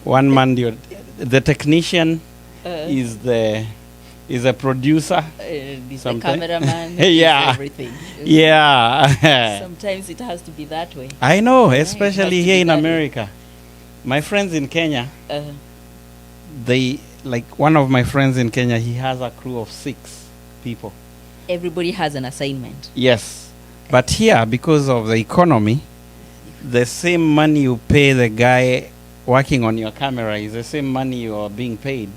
one man. The technician is a producer. He's the cameraman. Yeah. Everything. Yeah. Sometimes it has to be that way. I know, especially here in America. My friends in Kenya, one of my friends in Kenya, he has a crew of 6 people. Everybody has an assignment. Yes. But here, because of the economy, the same money you pay the guy working on your camera is the same money you are being paid.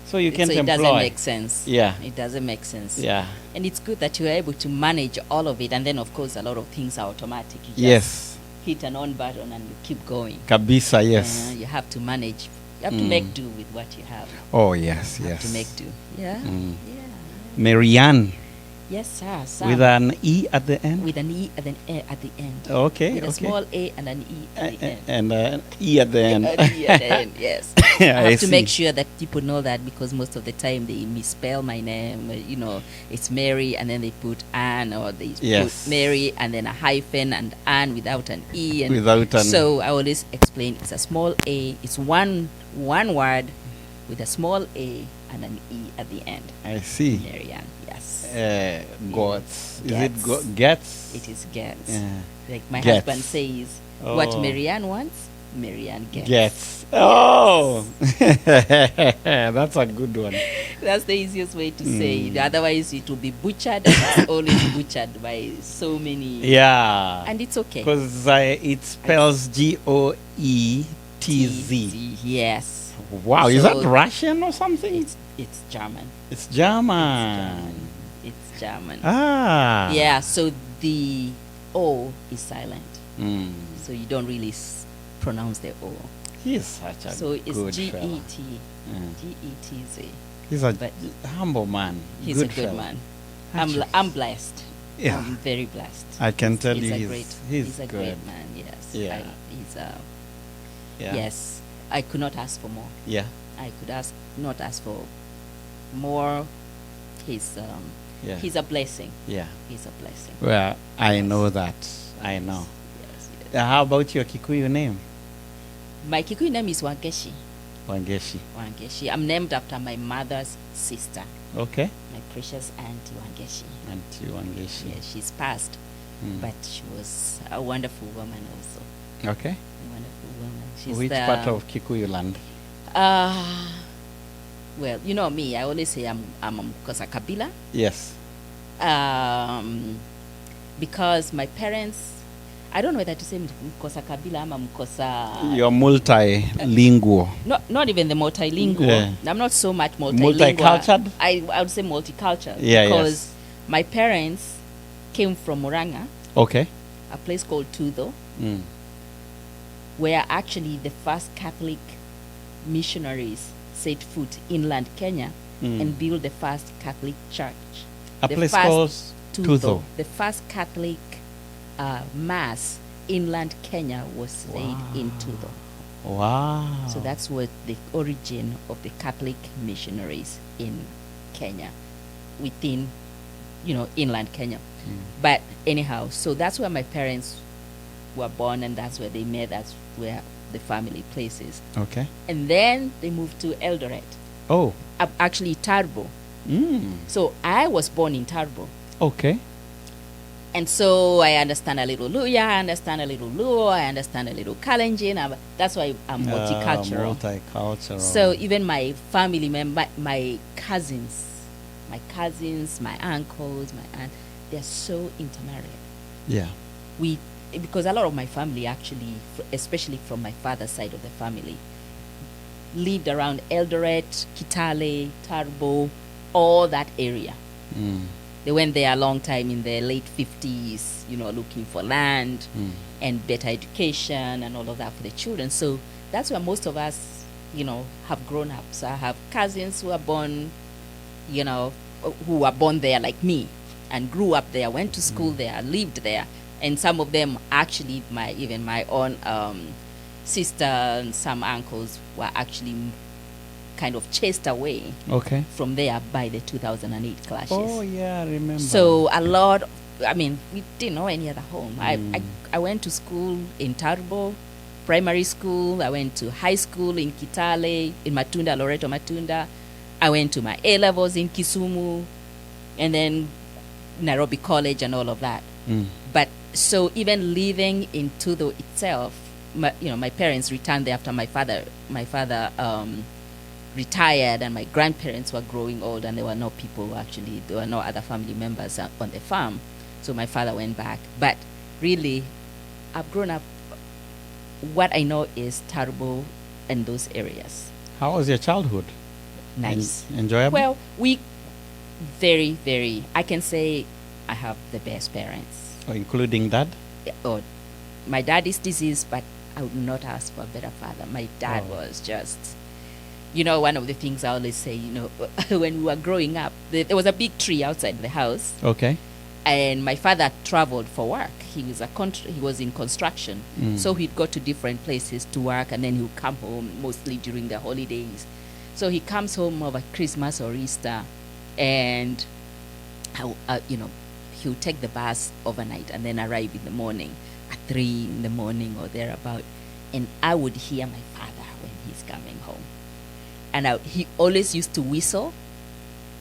So you can't employ. So it doesn't make sense. Yeah. It doesn't make sense. Yeah. And it's good that you are able to manage all of it. And then, of course, a lot of things are automatic. You Yes. hit an on button and you keep going. Kabisa, yes. You have to manage. You have to make do with what you have. Oh, yes, You yes. have to make do. Yeah. Yeah. Maryanne. Yes, sir. With an E at the end? With an E and an A at the end. Okay. With a small A and an E at the end. And an E at the end. An E at the end, yes. Yeah, I have to see. make sure that people know that, because most of the time they misspell my name. It's Mary and then they put Anne, or they Yes. put Mary and then a hyphen and Anne without an E. And So I always explain it's a small A. It's one word with a small A and an E at the end. I see. Maryanne, yes. Goetz. Is it Goetz. Goetz? It is Goetz. Yeah. Like my Goetz. husband says, what Oh. Maryanne wants, Maryanne gets. Goetz. Oh! That's a good one. That's the easiest way to say it. Otherwise, it will be butchered, and it's always butchered by so many. Yeah. And it's okay. Because it spells Goetz. Yes. Wow, is So that Russian or something? It's German. It's German. It's German. Ah. Yeah, so the O is silent. Mm. So you don't really pronounce the O. He's such a So it's good fella. G-E-T. Yeah. G-E-T-Z. He's a But humble man. He's good a good fella. man. Actually. I'm blessed. Yeah. I'm very blessed. I can tell He's you he's a good. great man, yes. Yeah. Yeah. Yes. I could not ask for more. Yeah. I could not ask for more. He's a blessing. Yeah. He's a blessing. Well, I know that. I know. Yes. How about your Kikuyu name? My Kikuyu name is Wangeshi. Wangeshi. Wangeshi. I'm named after my mother's sister, Okay. my precious auntie Wangeshi. Auntie Wangeshi. Yeah, she's passed, but she was a wonderful woman also. Okay. A wonderful woman. She's Which part of Kikuyu land? Well, you know me. I always say I'm Mkosa Kabila. Yes. Because my parents, I don't know whether to say Mkosa Kabila or Mkosa. You're multilingual. Not even the multilingual. Yeah. I'm not so much multilingual. Multicultural? I would say multicultural. Yeah, because yes. my parents came from Muranga, Okay. a place called Tudho, Mm. where actually the first Catholic missionaries set foot inland Kenya and built the first Catholic church. A The place first called Tudho. The first Catholic mass inland Kenya was said in Tudho. Wow. So that's what the origin of the Catholic missionaries in Kenya, within, inland Kenya. But anyhow, so that's where my parents were born, and that's where they met. That's where the family place is. Okay. And then they moved to Eldoret. Oh. Actually, Turbo. Mm. So I was born in Turbo. Okay. And so I understand a little Luya, I understand a little Luo, I understand a little Kalenjin. That's why I'm multicultural. Multicultural. So even my family member, my cousins, my uncles, my aunt, they're so intermarried. Yeah. Because a lot of my family actually, especially from my father's side of the family, lived around Eldoret, Kitale, Turbo, all that area. Mm. They went there a long time in the late 50s, looking for land and better education and all of that for the children. So that's where most of us, have grown up. So I have cousins who are born, who were born there like me and grew up there, went to school there, lived there. And some of them actually, my own sister and some uncles were actually kind of chased away from there by the 2008 clashes. Oh, yeah, I remember. So we didn't know any other home. I went to school in Turbo primary school. I went to high school in Kitale, in Matunda, Loreto Matunda. I went to my A-levels in Kisumu, and then Nairobi College and all of that. But so even living in Tudo itself, my parents returned there after my father retired, and my grandparents were growing old, and there were no other family members on the farm. So my father went back. But really, I've grown up, what I know is Turbo and those areas. How was your childhood? Nice. Enjoyable? Well, very, very, I can say I have the best parents. Including dad? Oh, my dad is deceased, but I would not ask for a better father. My dad was just, one of the things I always say, when we were growing up, there was a big tree outside the house. Okay. And my father traveled for work. He was in construction. So he'd go to different places to work, and then he would come home mostly during the holidays. So he comes home over Christmas or Easter, and he'll take the bus overnight and then arrive in the morning at 3 in the morning or thereabout. And I would hear my father when he's coming home. And he always used to whistle.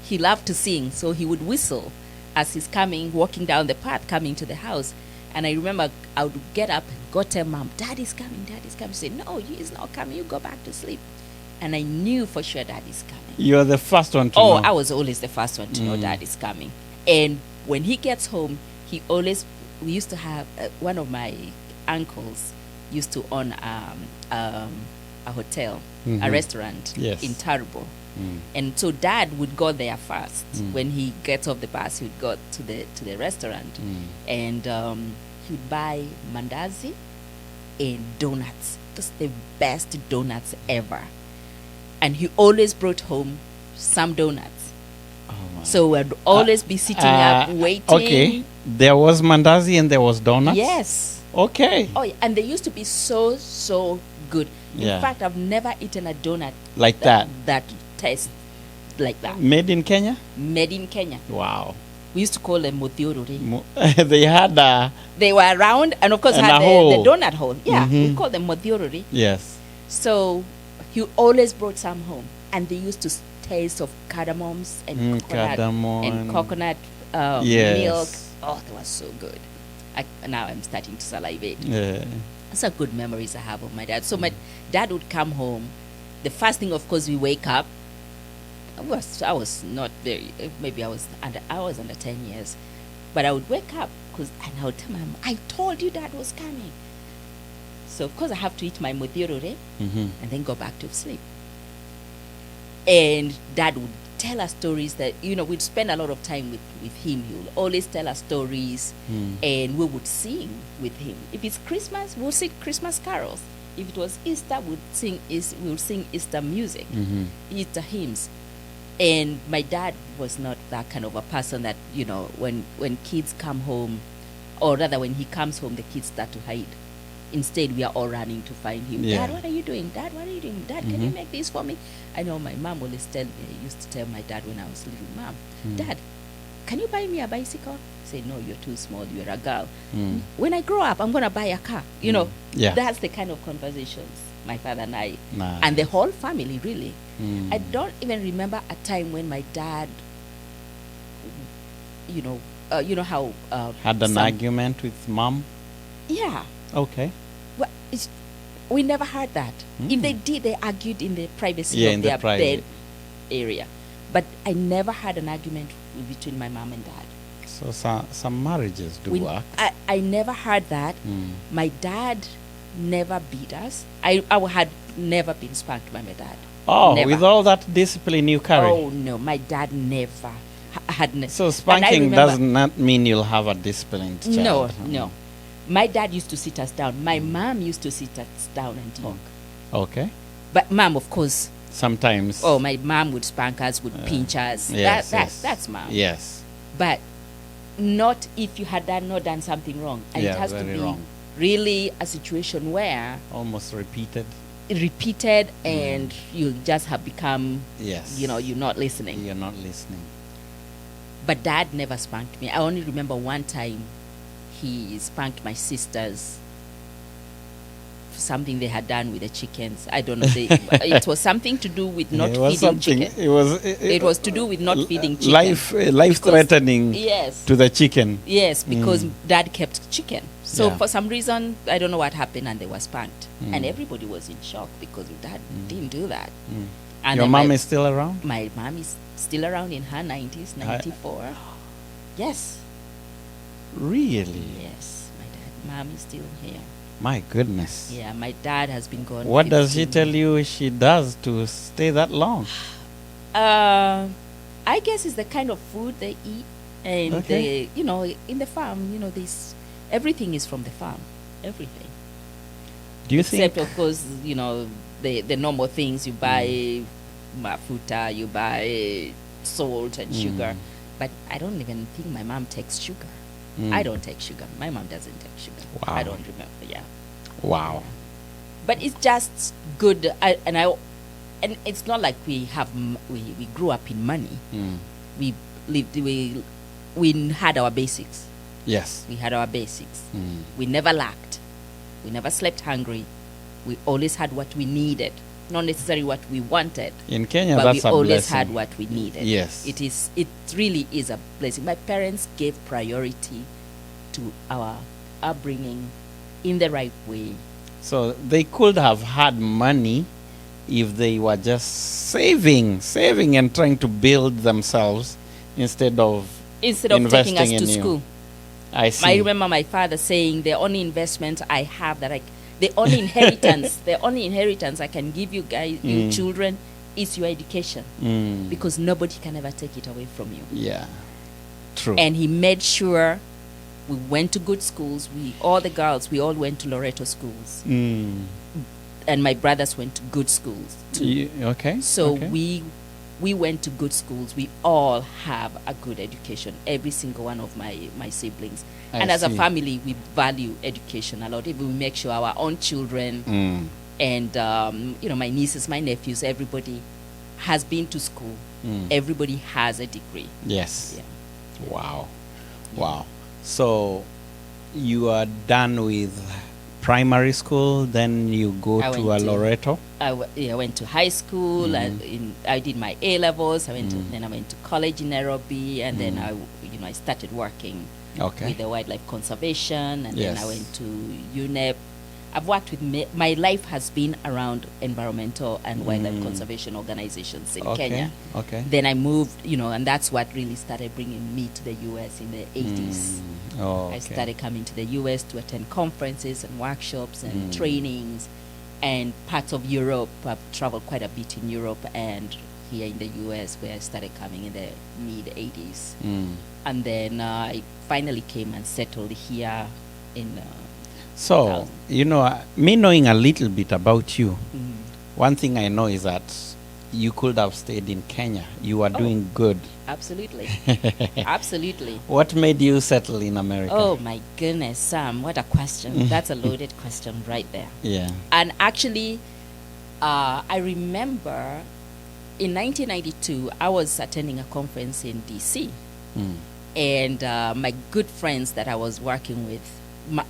He loved to sing, so he would whistle as he's walking down the path, coming to the house. And I remember I would get up and go tell Mom, Dad is coming, Dad is coming. She said, no, he's not coming, you go back to sleep. And I knew for sure Dad is coming. You're the first one to know. I was always the first one to know Dad is coming. And when he gets home, we used to have, one of my uncles used to own a hotel, a restaurant in Turbo. And so Dad would go there first. When he gets off the bus, he would go to the restaurant, and he would buy mandazi and donuts. Just the best donuts ever. And he always brought home some donuts. So we'd always be sitting up waiting. Okay, there was mandazi and there was donuts? Yes. Okay. Oh, and they used to be so good. In fact, I've never eaten a donut like that tastes like that. Made in Kenya? Made in Kenya. Wow. We used to call them muthioruri. They were round, and of course had the donut hole. Yeah, we call them muthioruri. Yes. So he always brought some home, and they used to taste of cardamoms and coconut milk. Oh, that was so good. Now I'm starting to salivate. Yeah. That's a good memories I have of my dad. So my dad would come home. The first thing, of course, we wake up. I was not very. Maybe I was under 10 years, but I would wake up and I would tell my mom, I told you Dad was coming. So of course I have to eat my muthiorure and then go back to sleep. And Dad would tell us stories that we'd spend a lot of time with him. He would always tell us stories, and we would sing with him. If it's Christmas, we'll sing Christmas carols. If it was Easter, we would sing Easter music, Easter hymns. And my dad was not that kind of a person that, when kids come home, or rather when he comes home, the kids start to hide. Instead, we are all running to find him. Yeah. Dad, what are you doing? Dad, what are you doing? Dad, can you make this for me? I know my mom always used to tell my dad when I was little, Mom, Dad, can you buy me a bicycle? I say, no, you're too small, you're a girl. When I grow up, I'm going to buy a car. That's the kind of conversations my father and I, and the whole family, really. I don't even remember a time when my dad, how... had an argument with Mom? Yeah. Okay. Well, we never heard that. If they did, they argued in the privacy of their bed area. But I never had an argument between my mom and dad. So some marriages do work. I never heard that. My dad never beat us. I had never been spanked by my dad. Oh, never. With all that discipline you carry? Oh, no. My dad never had... So spanking does not mean you'll have a disciplined child? No. My dad used to sit us down. My mom used to sit us down and talk. Okay. But Mom, of course... Sometimes... Oh, my mom would spank us, would pinch us. Yes, that's Mom. Yes. But not if you had not done something wrong. And it has to be really a situation where... Almost repeated, and you just have become... Yes. You're not listening. You're not listening. But Dad never spanked me. I only remember one time he spanked my sisters something they had done with the chickens. I don't know. It was something to do with not it was feeding something. chicken. It was to do with not feeding chicken. Life threatening. Yes. To the chicken. Yes, because Dad kept chicken. So Yeah. for some reason, I don't know what happened, and they were spanked, and everybody was in shock because Dad didn't do that. And Your then mom is still around? my mom is still around in her 90s, 94. Yes. Really? Yes, mom is still here. My goodness. Yeah, my dad has been gone. What does she 15 tell you she does to stay that long? I guess it's the kind of food they eat, and Okay. in the farm, this everything is from the farm, everything. Do you Except think? of course, the normal things you buy, mafuta, you buy salt and sugar, but I don't even think my mom takes sugar. I don't take sugar. My mom doesn't take sugar. Wow. I don't remember. Yeah. Wow. But it's just good, and it's not like we grew up in money. We lived, we had our basics. Yes. We had our basics. We never lacked. We never slept hungry. We always had what we needed, not necessarily what we wanted. In Kenya, But that's we a always blessing. had what we needed. Yes. It really is a blessing. My parents gave priority to our upbringing in the right way. So they could have had money if they were just saving and trying to build themselves instead of Instead of taking us investing to in you. school. I see. I remember my father saying the only investment I have the only inheritance I can give you guys, you children, is your education, because nobody can ever take it away from you. Yeah. True. And he made sure we went to good schools. All the girls, we all went to Loreto schools, and my brothers went to good schools too. Okay. So okay. we went to good schools. We all have a good education, every single one of my siblings. I And as a see. family, we value education a lot. Even we make sure our own children and my nieces, my nephews, everybody has been to school. Everybody has a degree. Yes. Yeah. Wow. Wow. So you are done with primary school, then you go I to went a to- Loreto. I went to high school. I did my A levels. Then I went to college in Nairobi, and then I started working Okay. with the wildlife conservation, and then I Yes. went to UNEP. I've worked with my life has been around environmental and wildlife conservation organizations in Kenya. Okay. Then I moved, and that's what really started bringing me to the U.S. in the 80s. Oh, okay. I started coming to the U.S. to attend conferences and workshops and trainings, and parts of Europe. I've traveled quite a bit in Europe and here in the U.S., where I started coming in the mid-80s. And then I finally came and settled here in... So, me knowing a little bit about you, one thing I know is that you could have stayed in Kenya. You are doing good. Absolutely. Absolutely. What made you settle in America? Oh, my goodness, Sam, what a question. That's a loaded question right there. Yeah. And actually, I remember in 1992, I was attending a conference in D.C. And my good friends that I was working with,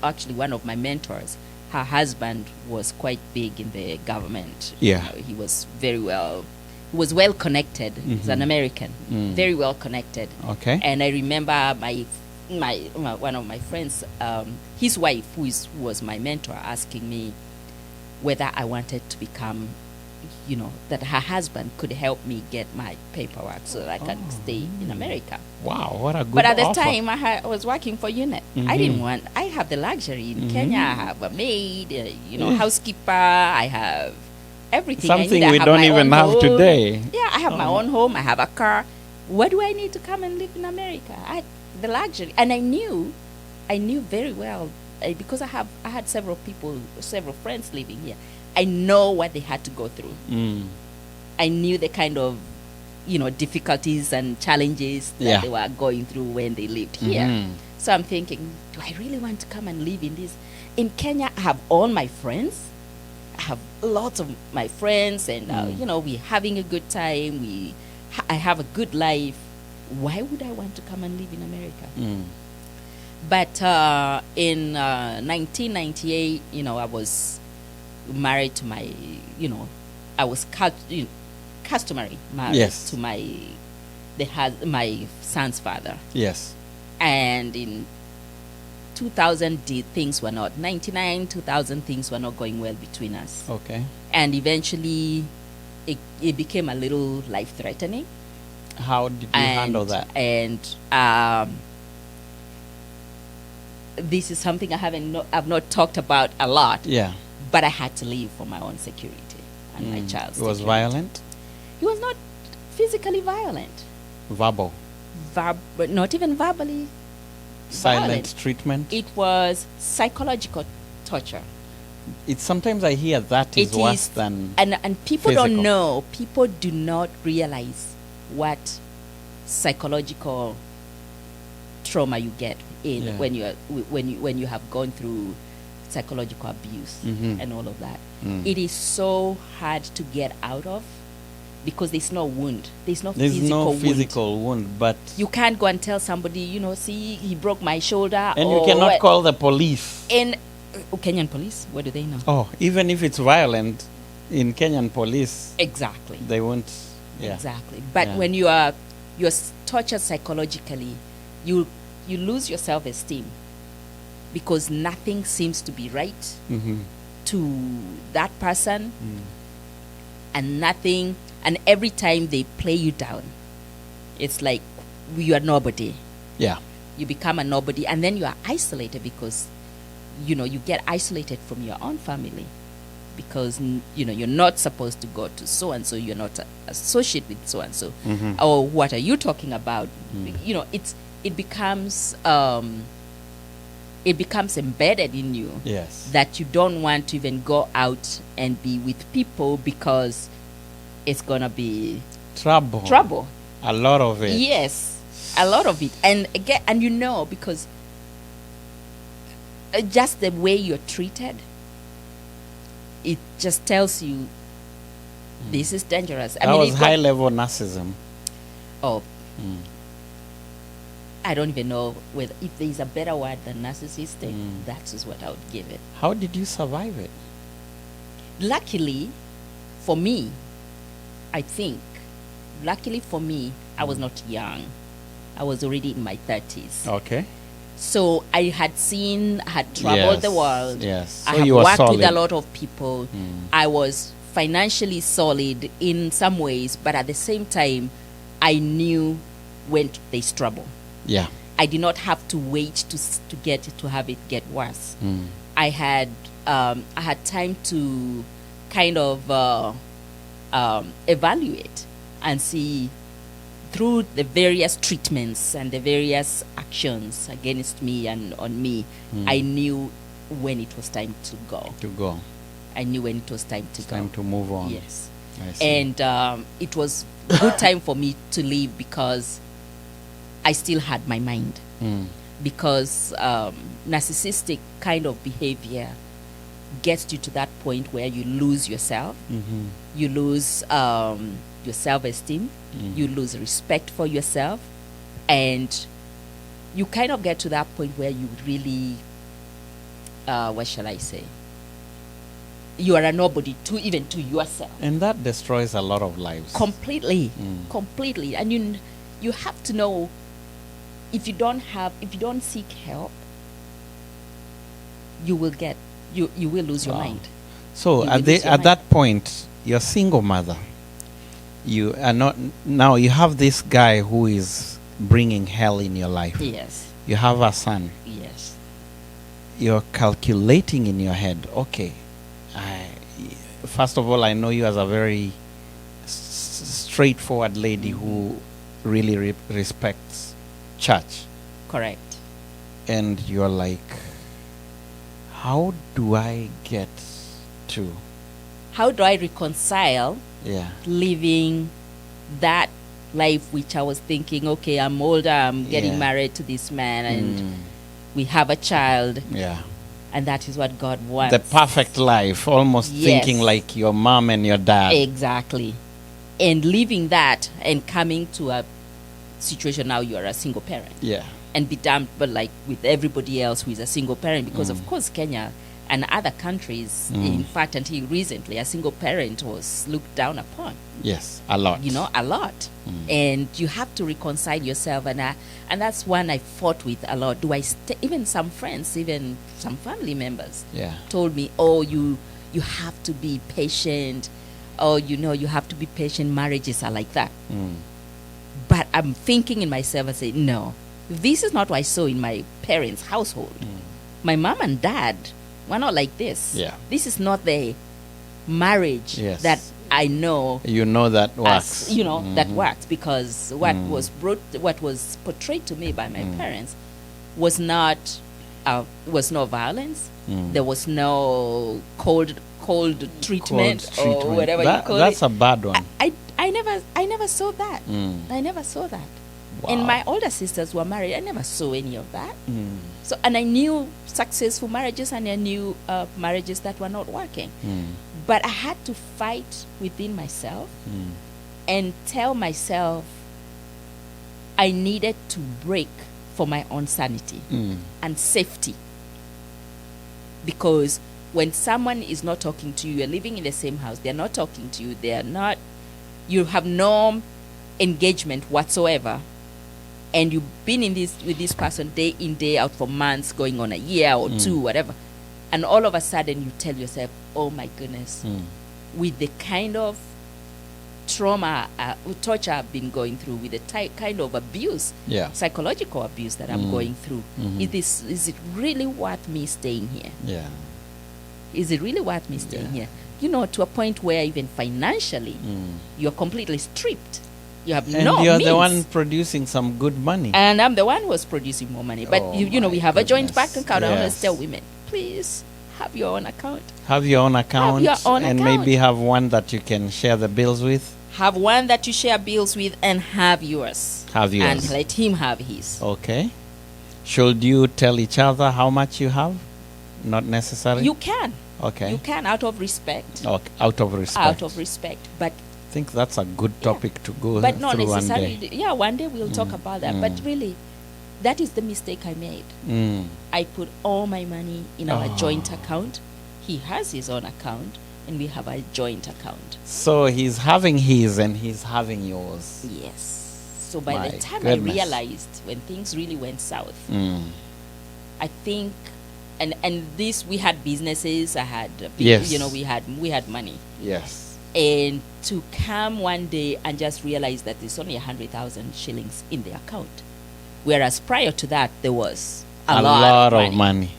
actually one of my mentors, her husband was quite big in the government. Yeah. He was well connected. He's an American, very well connected. Okay. And I remember my one of my friends, his wife, who was my mentor, asking me whether I wanted to become, that her husband could help me get my paperwork so that I could stay in America. Wow, what a good But at the offer. time, I was working for UNEP. I have the luxury in Kenya. I have a maid, housekeeper. I have everything. Something I need. I we have don't my even own have home. today. Yeah, I have my own home. I have a car. What do I need to come and live in America? The luxury, and I knew very well because I had several friends living here. I know what they had to go through. I knew the kind of difficulties and challenges that they were going through when they lived here. So I'm thinking, do I really want to come and live in this? In Kenya, I have all my friends. I have lots of my friends, and we're having a good time. I have a good life. Why would I want to come and live in America? But in 1998, I was married to my, I was customary married Yes. to my son's father. Yes. And in 2000, things were not, 99, 2000, things were not going well between us. Okay. And eventually, it became a little life-threatening. How did you handle that? And this is something I've not talked about a lot. Yeah. But I had to leave for my own security and my child's It was security. violent? He was not physically violent. Verbal? But not even verbally Silent violent. treatment? It was psychological torture. Sometimes I hear that is It worse is, than and people physical. don't know. People do not realize what psychological trauma you get in when you have gone through psychological abuse and all of that. It is so hard to get out of because there's no wound. There's no physical wound, but you can't go and tell somebody, see, he broke my shoulder. And you cannot call the police. In Kenyan police, what do they know? Oh, even if it's violent, in Kenyan police, Exactly. they won't. Yeah. Exactly. But when you're tortured psychologically, you lose your self-esteem because nothing seems to be right to that person, and every time they play you down, it's like you are nobody. Yeah. You become a nobody, and then you are isolated because you get isolated from your own family because you're not supposed to go to so and so, you're not associated with so and so. Or what are you talking about? It becomes embedded in you. Yes. That you don't want to even go out and be with people because it's gonna be trouble. A lot of it. Yes, a lot of it. And again, because just the way you're treated, it just tells you this is dangerous. That was high-level narcissism. Oh, I don't even know if there's a better word than narcissistic. That is what I would give it. How did you survive it? Luckily, for me, I was not young. I was already in my 30s. Okay. So I had traveled the world. Yes. I So have you were worked solid. with a lot of people. I was financially solid in some ways, but at the same time, I knew when there's trouble. Yeah. I did not have to wait to have it get worse. I had time to kind of evaluate and see through the various treatments and the various actions against me and on me. I knew when it was time to go. I knew when it was time to go. Time to move on. Yes. I see. And it was a good time for me to leave because I still had my mind. Because narcissistic kind of behavior gets you to that point where you lose yourself. You lose your self-esteem. You lose respect for yourself. And you kind of get to that point where you really, what shall I say? You are a nobody even to yourself. And that destroys a lot of lives. Completely. And you have to know, if you don't seek help, you will lose your mind. So at that point, you're a single mother. You are not now. You have this guy who is bringing hell in your life. Yes. You have a son. Yes. You're calculating in your head. Okay. First of all, I know you as a very straightforward lady who really respects church. Correct. And you're like, how do I reconcile Yeah. living that life which I was thinking, okay, I'm older, I'm getting married to this man, and we have a child, and that is what God wants. The perfect life, almost thinking like your mom and your dad. Exactly. And leaving that and coming to a situation now you are a single parent. Yeah. And be damned, but like with everybody else who is a single parent, because of course Kenya, And other countries, in fact, until recently, a single parent was looked down upon. Yes, a lot. You know, a lot. And you have to reconcile yourself. And that's one I fought with a lot. Even some friends, even some family members told me, oh, you have to be patient. Oh, you have to be patient. Marriages are like that. But I'm thinking in myself, I say, no, this is not what I saw in my parents' household. My mom and dad were not like this. Yeah. This is not the marriage that I know. You know that works. That works, because what was portrayed to me by my parents was no violence. There was no cold treatment or whatever you call it. That's a bad one. I never saw that. I never saw that. Wow. And my older sisters were married. I never saw any of that. So, and I knew successful marriages, and I knew marriages that were not working. But I had to fight within myself and tell myself I needed to break for my own sanity and safety. Because when someone is not talking to you, you're living in the same house, they're not talking to you, you have no engagement whatsoever, and you've been with this person day in, day out for months, going on a year or two, whatever, and all of a sudden you tell yourself, oh my goodness, with the kind of trauma, torture I've been going through, with the kind of abuse, psychological abuse that I'm going through, is it really worth me staying here? Yeah. Is it really worth me staying here? To a point where even financially, you're completely stripped. You have no And you're means. the one producing some good money. And I'm the one who was producing more money. But, we have a joint bank account. I always tell women, please have your own account. Have your own account. Have your own and account. Maybe have one that you can share the bills with. Have one that you share bills with, and have yours. Have yours. And let him have his. Okay. Should you tell each other how much you have? Not necessary? You can. Okay. You can, out of respect. Okay. Out of respect. Out of respect. But I think that's a good topic to go but not through necessarily. one day. Yeah, one day we'll talk about that. But really, that is the mistake I made. I put all my money in our joint account. He has his own account, and we have a joint account. So he's having his and he's having yours. Yes. So by the time goodness. I realized, when things really went south, I think, and this, we had businesses. I had, Yes. we had money. Yes. And to come one day and just realize that there's only 100,000 shillings in the account, whereas prior to that there was a lot of money.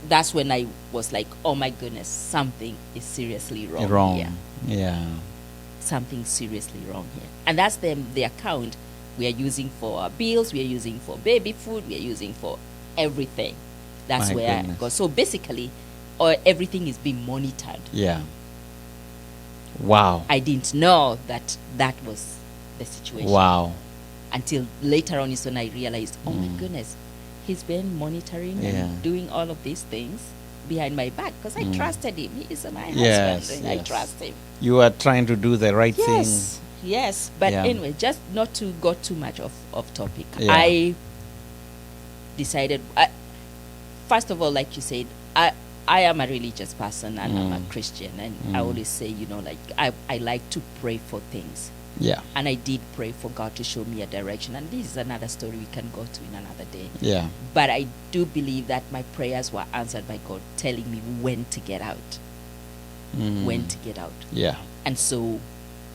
That's when I was like, oh my goodness, something is seriously wrong here. Yeah. Something seriously wrong here. And that's the account we are using for our bills, we are using for baby food, we are using for everything. That's My where goodness. I go. So basically, everything is being monitored. Yeah. Wow. I didn't know that was the situation. Wow. Until later on is when I realized, oh my goodness, he's been monitoring and doing all of these things behind my back, because I trusted him. He is my husband, and I trust him. You are trying to do the right thing. Yes. But anyway, just not to go too much off topic. Yeah. I decided, first of all, like you said, I am a religious person, and I'm a Christian, and I always say, I like to pray for things. Yeah. And I did pray for God to show me a direction, and this is another story we can go to in another day. Yeah. But I do believe that my prayers were answered by God telling me when to get out. When to get out. Yeah. And so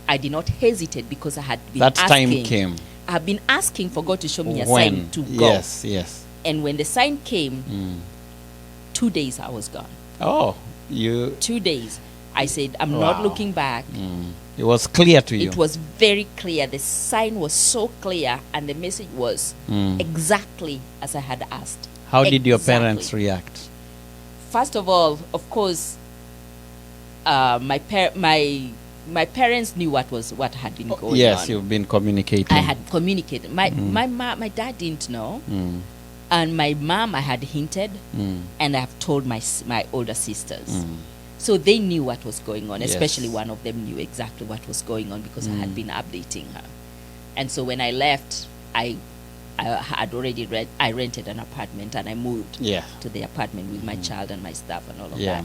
I did not hesitate, because I had been That asking. time came. I have been asking for God to show me a When? sign to go. Yes. And when the sign came, 2 days I was gone. Oh, you. 2 days. I said, I'm not looking back. It was clear to you. It was very clear. The sign was so clear, and the message was exactly as I had asked. How did your Exactly. parents react? First of all, of course, my parents knew what had been going on. Yes, you've been communicating. I had communicated. My dad didn't know, and my mom, I had hinted, and I have told my older sisters. So they knew what was going on, especially Yes. one of them knew exactly what was going on, because I had been updating her. And so when I left, I I rented an apartment and I moved Yeah. to the apartment with my child and my stuff and all of Yeah. that.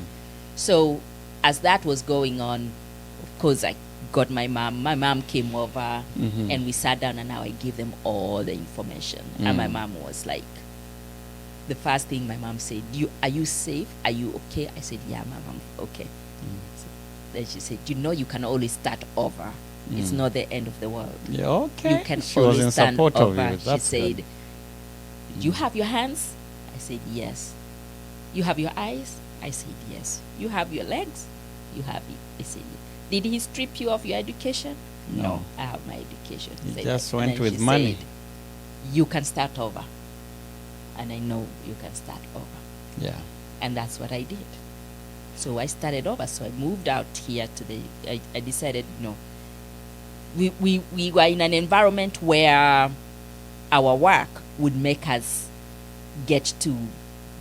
So as that was going on, of course, I got my mom. My mom came over and we sat down and now I gave them all the information. And my mom was like, the first thing my mom said, are you safe? Are you okay? I said, yeah, mom, I'm okay. So then she said, you can always start over. It's not the end of the world. Yeah, okay. You can She was always in stand support of over. you. She That's said, good. you have your hands? I said, yes. You have your eyes? I said, yes. You have your legs? You have it. I said, yes. Did he strip you of your education? No. I have my education. You Said just that. went And then with she money. said, you can start over. And I know you can start over. Yeah. And that's what I did. So I started over. So I moved out here I decided, we were in an environment where our work would make us get to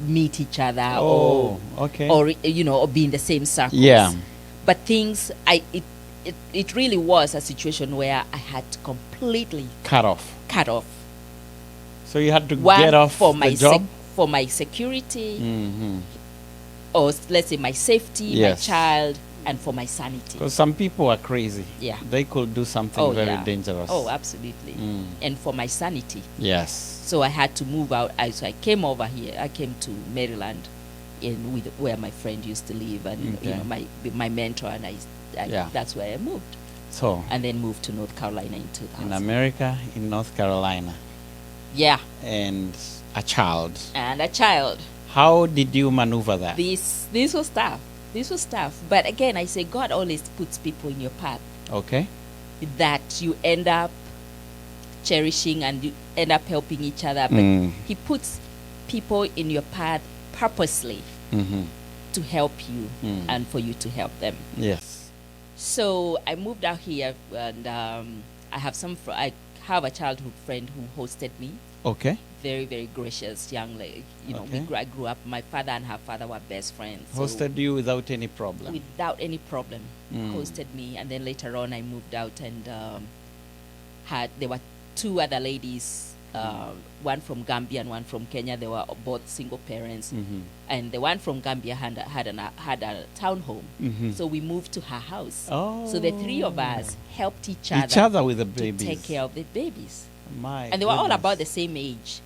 meet each other Oh, okay. or be in the same circles. Yeah. But things, it really was a situation where I had to completely Cut off. cut off. So you had to One, get off for the my job? for my security, Mm-hmm. or let's say my safety, Yes. my child, and for my sanity. Because some people are crazy. Yeah. They could do something very dangerous. Oh, absolutely. And for my sanity. Yes. So I had to move out. So I came over here. I came to Maryland, where my friend used to live, and Okay. my mentor, and Yeah. that's where I moved, So, and then moved to North Carolina in 2000. in America, in North Carolina, Yeah, and a child. and a child. How did you maneuver that? This was tough. This was tough. But again, I say God always puts people in your path Okay. that you end up cherishing and you end up helping each other. But He puts people in your path purposely Mm-hmm. to help you and for you to help them. Yes. So I moved out here, and I have a childhood friend who hosted me. Okay. Very, very gracious young lady. Okay. I grew up. My father and her father were best friends. So Hosted you without any problem. without any problem. Hosted me, and then later on I moved out and there were two other ladies, one from Gambia and one from Kenya. They were both single parents, and the one from Gambia had a townhome. So we moved to her house. Oh. So the three of us helped Each other with the babies. to take care of the babies. My And they were all goodness. about the same age.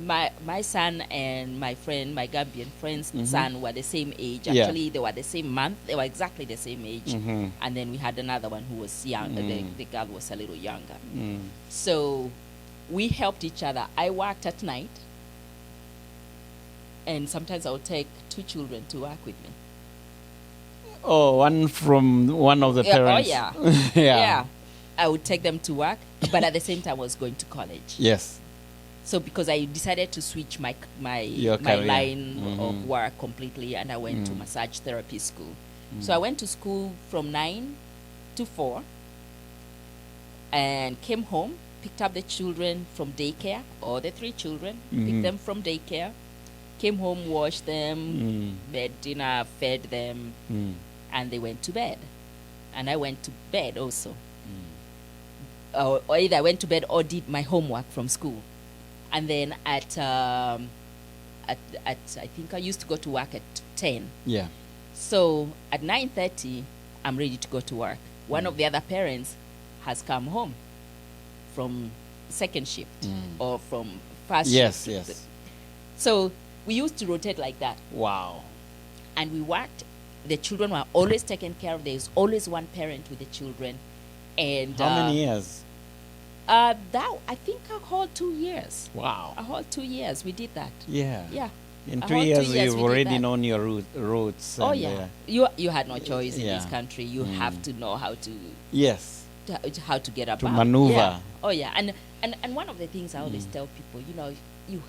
My son and my Gambian friend's son were the same age. Yeah. Actually, they were the same month. They were exactly the same age. Mhm. And then we had another one who was young. The girl was a little younger. Mm. So we helped each other. I worked at night, and sometimes I would take two children to work with me. Oh, one from one of the Yeah, oh, parents. yeah. Yeah. I would take them to work, but at the same time I was going to college. Yes. So because I decided to switch my Your career. line of work completely, and I went to massage therapy school. So I went to school from 9 to 4 and came home, picked up the children from daycare, all the three children, picked them from daycare, came home, washed them, made dinner, fed them, and they went to bed. And I went to bed also. Or either I went to bed or did my homework from school. And then at I think I used to go to work at 10. Yeah. So at 9:30, I'm ready to go to work. One of the other parents has come home from second shift or from first Yes, shift. yes. So we used to rotate like that. Wow. And we worked. The children were always taken care of. There's always one parent with the children. And How many years? That I think a whole 2 years. Wow. A whole 2 years we did that. Yeah. Yeah. In A 2 whole 2 years, years you've we did already that. known your roots. Oh and, yeah. You had no choice in this Yeah. country. You have to know how to Yes. get about. To maneuver. Yeah. Oh yeah. And one of the things I always tell people, you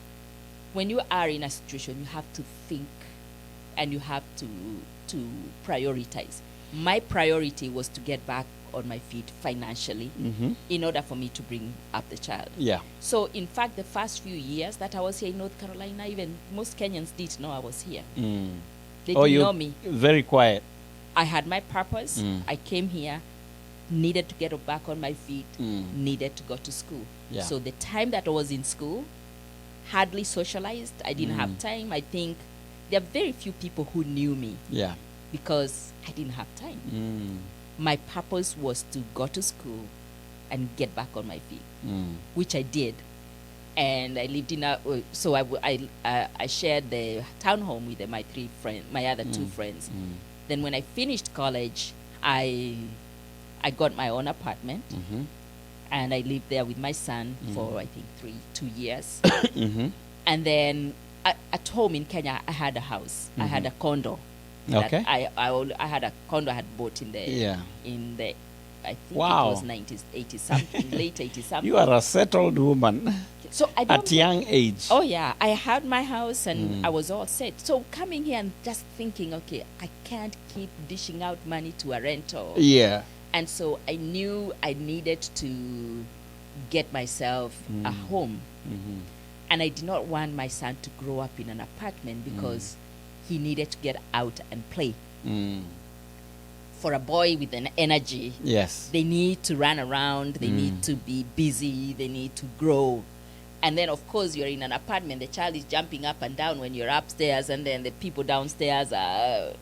when you are in a situation, you have to think and you have to prioritize. My priority was to get back on my feet financially in order for me to bring up the child. Yeah. So in fact, the first few years that I was here in North Carolina, even most Kenyans didn't know I was here. They didn't know me. Very quiet. I had my purpose. I came here. needed to get back on my feet, needed to go to school. Yeah. So the time that I was in school, hardly socialized. I didn't have time. I think there are very few people who knew me. Yeah. Because I didn't have time. My purpose was to go to school and get back on my feet, which I did. And I lived in I shared the townhome with my other two friends. Then when I finished college, I got my own apartment, and I lived there with my son for I think 2 years. And then at home in Kenya, I had a house. I had a condo. Okay. I had a condo I had bought in the I think Wow. it was 90s, 80 something, late 80 something. You are a settled woman So I don't at young age. Oh yeah, I had my house and I was all set. So coming here and just thinking, okay, I can't keep dishing out money to a rental. Yeah. And so I knew I needed to get myself a home. And I did not want my son to grow up in an apartment because he needed to get out and play. For a boy with an energy, Yes. they need to run around, they need to be busy, they need to grow. And then, of course, you're in an apartment, the child is jumping up and down when you're upstairs, and then the people downstairs are,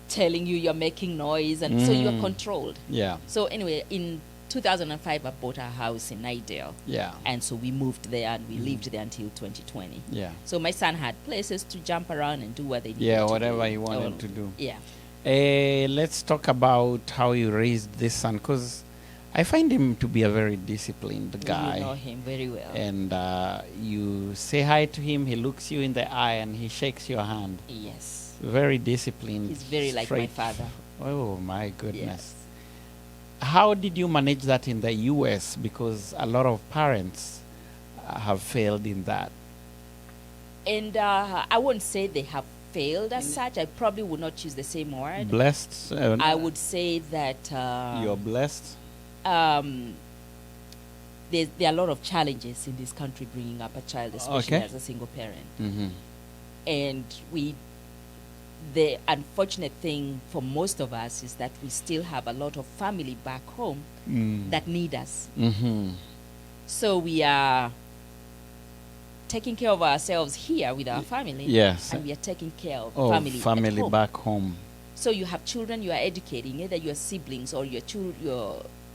telling you you're making noise, and so you're controlled. Yeah. So anyway, in 2005, I bought a house in Nidale. Yeah. And so we moved there, and we lived there until 2020. Yeah. So my son had places to jump around and do what they needed Yeah, to whatever do. he wanted to do. Yeah. Let's talk about how you raised this son, because I find him to be a very disciplined guy. You know him very well. And you say hi to him, he looks you in the eye, and he shakes your hand. Yes. Very disciplined. He's very like my straight. father. Oh, my goodness. Yes. How did you manage that in the US? Because a lot of parents have failed in that. And I wouldn't say they have failed as such. I probably would not choose the same word. Blessed? I would say that You're blessed? there are a lot of challenges in this country bringing up a child, especially Okay. as a single parent. Mm-hmm. And the unfortunate thing for most of us is that we still have a lot of family back home that need us. Mm-hmm. So we are taking care of ourselves here with our family. Yes. And we are taking care of Oh, family at home. back home. So you have children you are educating, either your siblings or your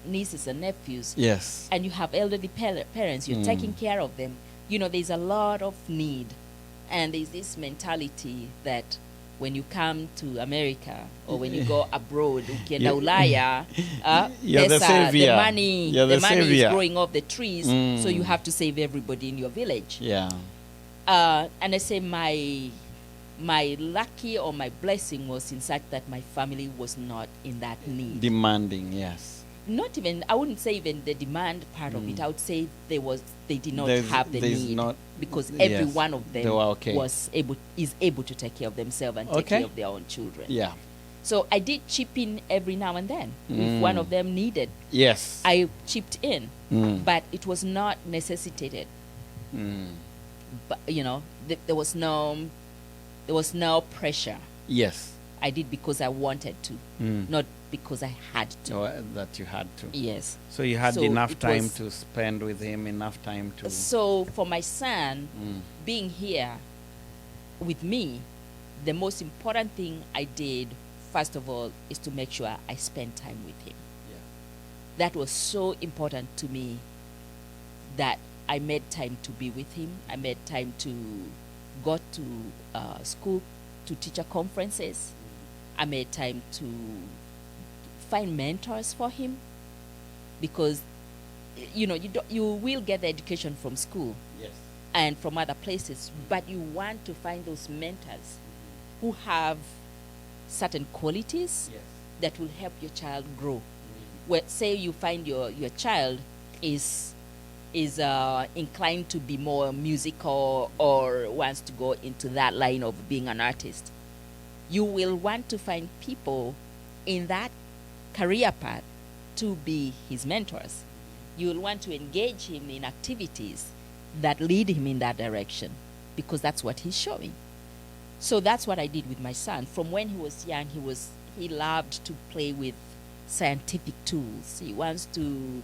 nieces and nephews. Yes. And you have elderly parents, you're taking care of them. There's a lot of need. And there's this mentality that when you come to America or when you go abroad, ukienda Ulaya, You're the savior. the money, You're the money savior. is growing off the trees, so you have to save everybody in your village. Yeah. And I say my lucky or my blessing was in such that my family was not in that need. Demanding, yes. Not even, I wouldn't say even the demand part of it. I would say they did not have the need because every one of them is able to take care of themselves and take care of their own children. Yeah. So I did chip in every now and then. If one of them needed, Yes. I chipped in, but it was not necessitated. But there was no pressure. Yes. I did because I wanted to, not because I had to. That you had to. Yes. So you had enough time to spend with him, enough time to... So for my son, being here with me, the most important thing I did, first of all, is to make sure I spend time with him. Yeah. That was so important to me that I made time to be with him. I made time to go to school, to teacher conferences. I made time to find mentors for him because you will get the education from school and from other places, but you want to find those mentors who have certain qualities that will help your child grow. Where, say you find your child is inclined to be more musical or wants to go into that line of being an artist, you will want to find people in that career path to be his mentors. You will want to engage him in activities that lead him in that direction because that's what he's showing. So that's what I did with my son. From when he was young, he loved to play with scientific tools. He wants to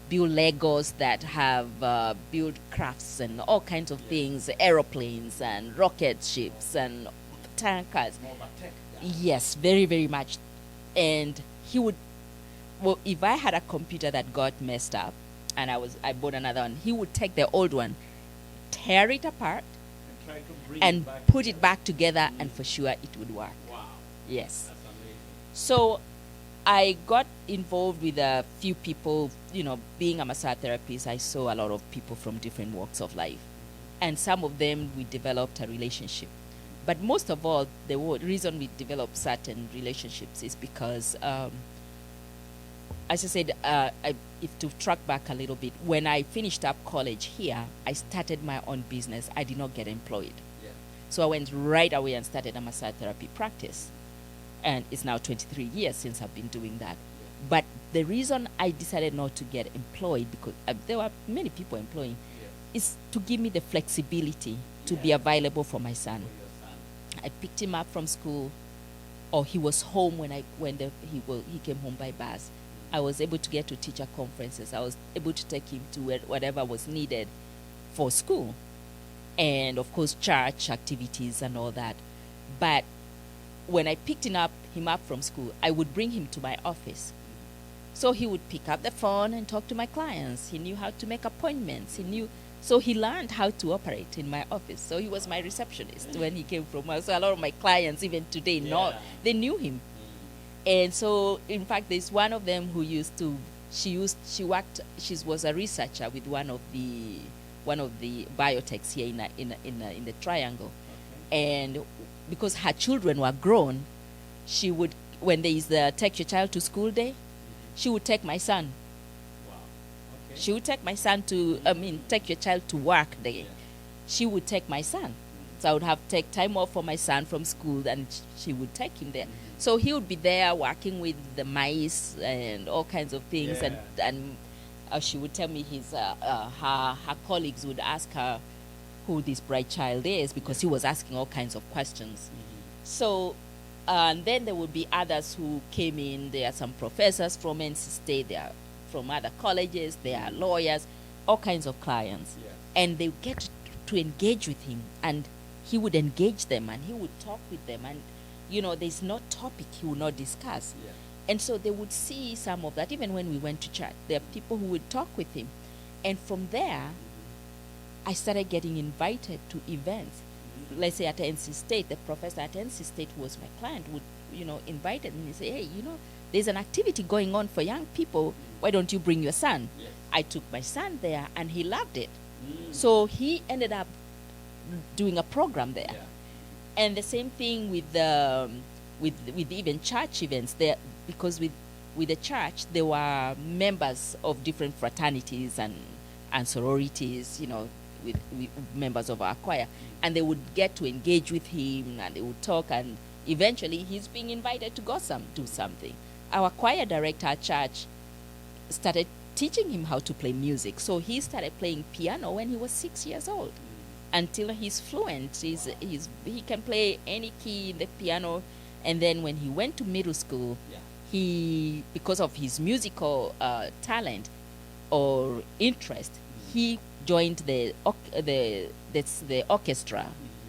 build Legos that have build crafts and all kinds of things, aeroplanes and rocket ships and tankers. More of a tech guy. Yes, very, very much. And he would, well, if I had a computer that got messed up and I bought another one, he would take the old one, tear it apart, And try to bring and it back put it together. back together, and for sure it would work. Wow, Yes. that's amazing. So I got involved with a few people, being a massage therapist, I saw a lot of people from different walks of life. And some of them, we developed a relationship. But most of all, the reason we developed certain relationships is because, as I said, if to track back a little bit, when I finished up college here, I started my own business. I did not get employed. Yeah. So I went right away and started a massage therapy practice. And it's now 23 years since I've been doing that. But the reason I decided not to get employed, because there were many people employing, is to give me the flexibility to be available for my son. For your son. I picked him up from school, or he was home when he came home by bus. I was able to get to teacher conferences. I was able to take him to whatever was needed for school, and of course church activities and all that. But when I picked him up from school, I would bring him to my office. So he would pick up the phone and talk to my clients. He knew how to make appointments. So he learned how to operate in my office. So he was my receptionist when he came from us. So a lot of my clients, even today, they knew him. And so, in fact, there's one of them who she was a researcher with one of the biotechs here in the Triangle. And because her children were grown, she would, when there is the take your child to school day, she would take my son. Wow. Okay. She would take my son take your child to work day. Yeah. She would take my son. So I would have to take time off for my son from school, and she would take him there. So he would be there working with the mice and all kinds of things, Yeah. and she would tell me her colleagues would ask her who this bright child is, because he was asking all kinds of questions. So, and then there would be others who came in. There are some professors from NC State, there are from other colleges, there are lawyers, all kinds of clients. Yeah. And they would get to engage with him, and he would engage them, and he would talk with them, and there's no topic he would not discuss. Yeah. And so they would see some of that. Even when we went to church, there are people who would talk with him. And from there, I started getting invited to events. Let's say at NC State, the professor at NC State who was my client would, invited me and say, hey, there's an activity going on for young people. Why don't you bring your son? Yes. I took my son there, and he loved it. So he ended up doing a program there. Yeah. And the same thing with even church events there, because with the church there were members of different fraternities and sororities, with members of our choir, and they would get to engage with him, and they would talk, and eventually he's being invited to go do something. Our choir director at church started teaching him how to play music, so he started playing piano when he was 6 years old. Until he's fluent, he can play any key in the piano. And then when he went to middle school, he, because of his musical talent or interest, he joined the orchestra.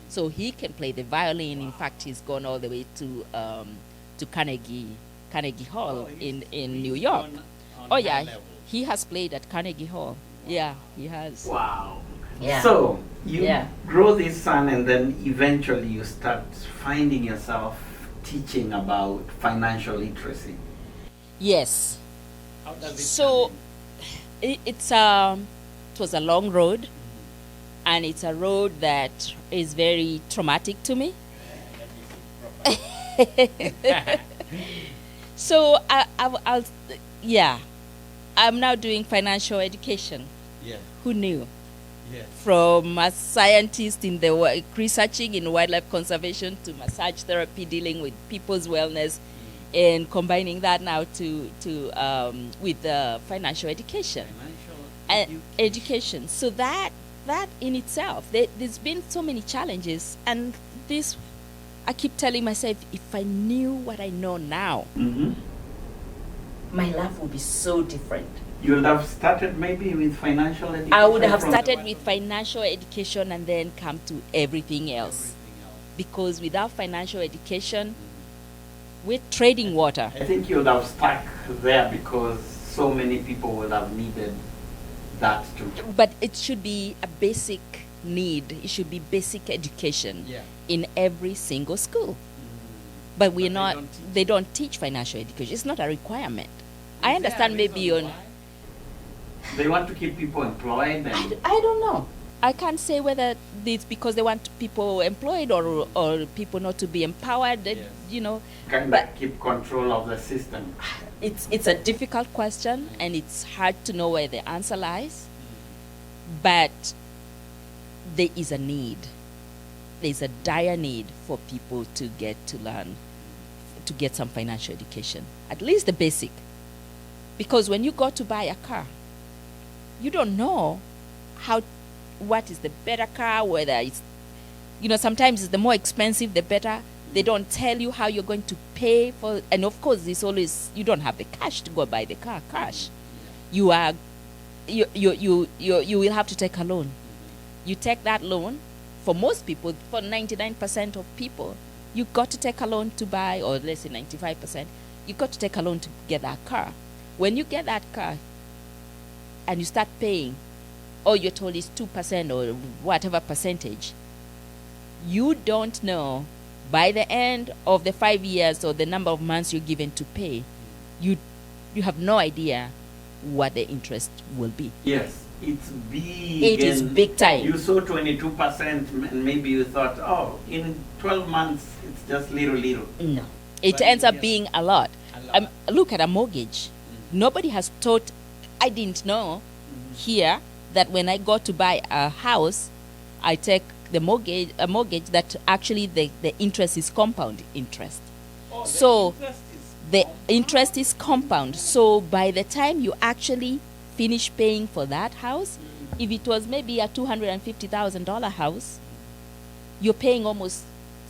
So he can play the violin. In fact, he's gone all the way to Carnegie Hall in New York. Oh yeah, he has played at Carnegie Hall. Yeah, he has. Wow. Yeah. So you Yeah. grow this son, and then eventually you start finding yourself teaching about financial literacy. Yes. How does it So come in? it was a long road, and it's a road that is very traumatic to me. So I'm now doing financial education. Yes. Who knew? Yes. From a scientist in the researching in wildlife conservation to massage therapy, dealing with people's wellness, and combining that now with financial education. Education. So that in itself, there's been so many challenges, and this, I keep telling myself, if I knew what I know now, my life would be so different. You would have started maybe with financial education? I would have started with financial education and then come to everything else. Because without financial education, we're trading water. I think you would have stuck there because so many people would have needed that too. But it should be a basic need. It should be basic education in every single school. But we're not. They don't teach financial education. It's not a requirement. I understand maybe on. They want to keep people employed. And I don't know. I can't say whether it's because they want people employed or people not to be empowered. You know, kind of keep control of the system. It's a difficult question, and it's hard to know where the answer lies. But there is a need. There's a dire need for people to get to learn, to get some financial education, at least the basic. Because when you go to buy a car, you don't know what is the better car, whether it's, sometimes it's the more expensive, the better. They don't tell you how you're going to pay for, and of course, you don't have the cash to go buy the car cash. You will have to take a loan. You take that loan. For most people, for 99% of people, you got to take a loan to buy, or let's say 95%, you got to take a loan to get that car. When you get that car and you start paying, or you're told it's 2% or whatever percentage, you don't know by the end of the 5 years or the number of months you're given to pay, you have no idea what the interest will be. Yes, it's big. It is big time. You saw 22% and maybe you thought, oh, in 12 months it's just little. No, it ends up being a lot. Look at a mortgage. Nobody has taught, I didn't know here that when I go to buy a house, I take a mortgage that actually the interest is compound interest. So the interest is compound. So by the time you actually finish paying for that house, if it was maybe a $250,000 house, you're paying almost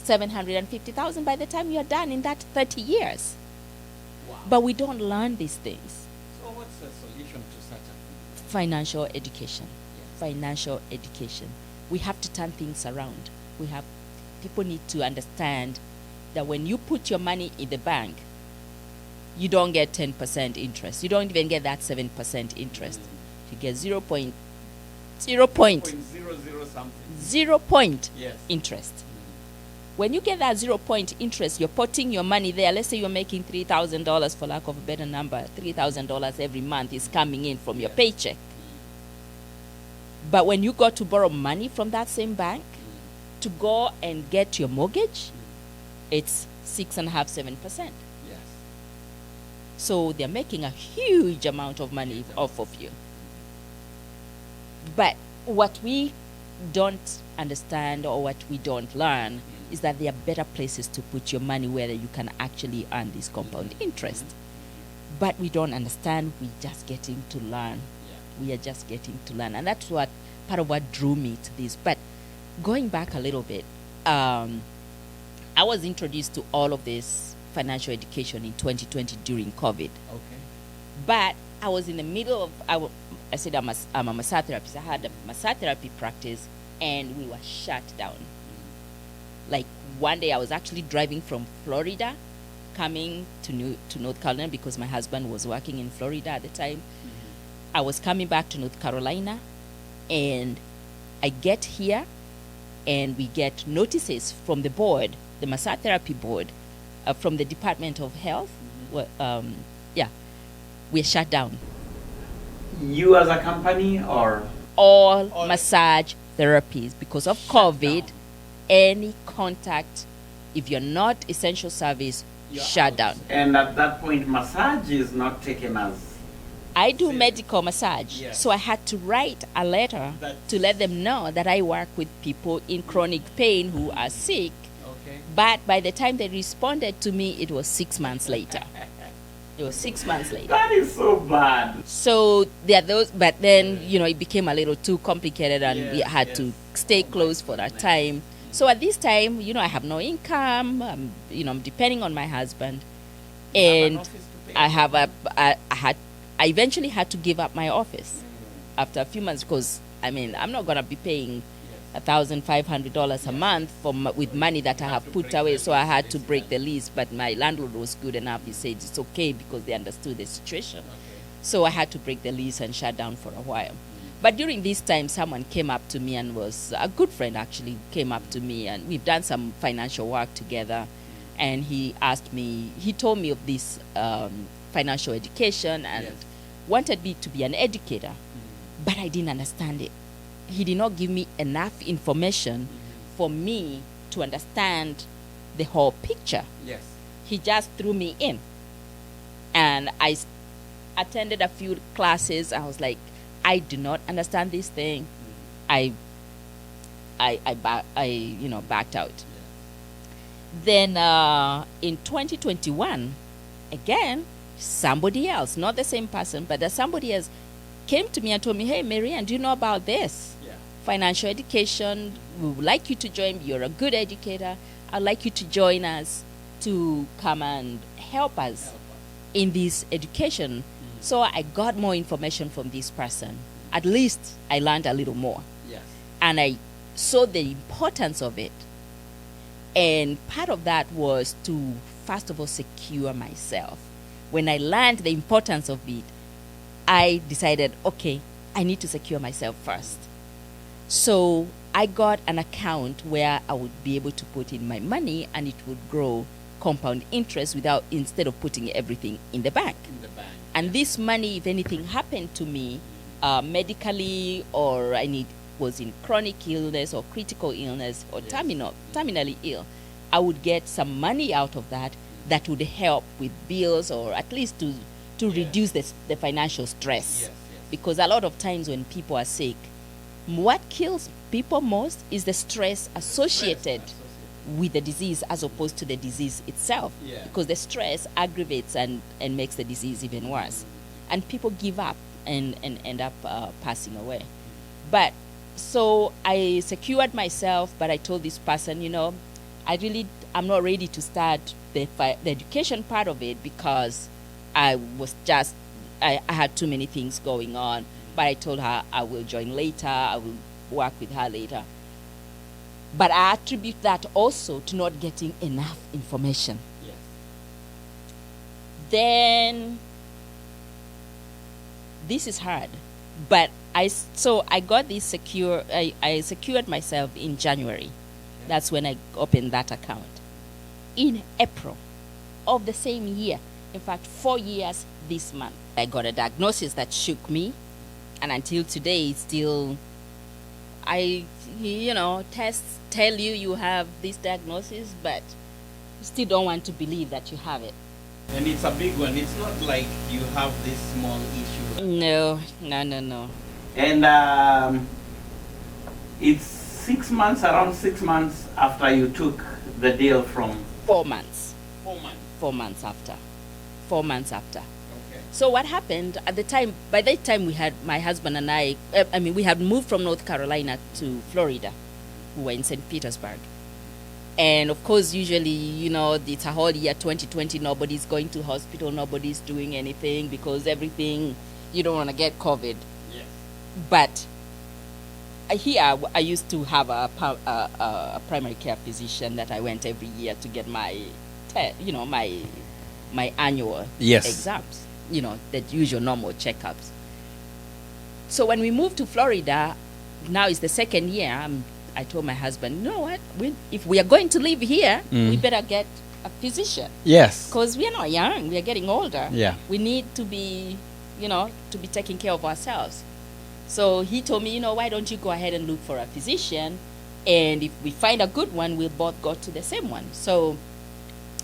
$750,000 by the time you're done in that 30 years. Wow. But we don't learn these things. So what's the solution to such a thing? Financial education. Yes. Financial education. We have to turn things around. People need to understand that when you put your money in the bank, you don't get 10% interest. You don't even get that 7% interest. You get 0 point yes. interest. When you get that 0 point interest, you're putting your money there. Let's say you're making $3,000, for lack of a better number. $3,000 every month is coming in from your paycheck. But when you go to borrow money from that same bank to go and get your mortgage, it's 6.5%, 7%. Yes. So they're making a huge amount of money off of you. But what we don't understand or what we don't learn is that there are better places to put your money where you can actually earn this compound interest. But we don't understand. We're just getting to learn. We are just getting to learn. And that's what part of what drew me to this. But going back a little bit, I was introduced to all of this financial education in 2020 during COVID. Okay. But I was in the middle of, I said I'm a massage therapist. I had a massage therapy practice and we were shut down. Like one day I was actually driving from Florida, coming to North Carolina because my husband was working in Florida at the time. I was coming back to North Carolina, and I get here, and we get notices from the board, the massage therapy board, from the Department of Health. We're shut down. You as a company or? All massage therapies because of COVID. Down. Any contact, if you're not essential service, shut down. And at that point, massage is not taken as. I do medical massage, so I had to write a letter to let them know that I work with people in chronic pain who are sick. Okay. But by the time they responded to me, it was 6 months later. It was 6 months later. That is so bad. So there are those, but then it became a little too complicated, and we had to stay closed for that time. So at this time, I have no income. I'm depending on my husband, and I eventually had to give up my office after a few months because I'm not gonna be paying $1,500 a month with money that I have put away. So I had to break the lease, but my landlord was good enough. He said it's okay because they understood the situation. So I had to break the lease and shut down for a while. But during this time, someone came up to me and was a good friend actually came up to me, and we've done some financial work together. And he told me of this financial education and wanted me to be an educator, but I didn't understand it. He did not give me enough information for me to understand the whole picture. Yes. He just threw me in, and I attended a few classes. I was like, I do not understand this thing. I backed out. Then in 2021, again, somebody else, not the same person, but somebody else came to me and told me, hey, Maryanne, do you know about this? Financial education. We would like you to join. You're a good educator. I'd like you to join us to come and help us in this education. So I got more information from this person. At least I learned a little more. Yes. And I saw the importance of it. And part of that was to, first of all, secure myself. When I learned the importance of it, I decided, okay, I need to secure myself first. So I got an account where I would be able to put in my money and it would grow compound interest instead of putting everything in the bank. And this money, if anything happened to me medically, or was in chronic illness or critical illness or terminally ill, I would get some money out of that would help with bills, or at least to reduce the financial stress. Because a lot of times when people are sick, what kills people most is the stress associated with the disease as opposed to the disease itself. Because the stress aggravates and makes the disease even worse. And people give up and end up passing away. But so I secured myself, but I told this person, I'm not ready to start the education part of it because I had too many things going on. But I told her I will join later, I will work with her later. But I attribute that also to not getting enough information. Then this is hard, but I got this secure. I secured myself in January. That's when I opened that account. In April of the same year, in fact 4 years this month, I got a diagnosis that shook me, and until today still tests tell you have this diagnosis, but you still don't want to believe that you have it. And it's a big one. It's not like you have this small issue. No. And it's around 6 months after you took the deal from... 4 months. 4 months. 4 months after. 4 months after. Okay. So what happened at the time, by that time my husband and I we had moved from North Carolina to Florida. We were in St. Petersburg. And of course, usually, it's a whole year, 2020, nobody's going to hospital, nobody's doing anything because everything, you don't want to get COVID. Yes. But here, I used to have a primary care physician that I went every year to get my annual exams, the usual normal checkups. So when we moved to Florida, now it's the second year, I told my husband, you know what, if we are going to live here, we better get a physician. Yes. Because we are not young, we are getting older. Yeah. We need to be, to be taking care of ourselves. So he told me, why don't you go ahead and look for a physician, and if we find a good one, we'll both go to the same one. So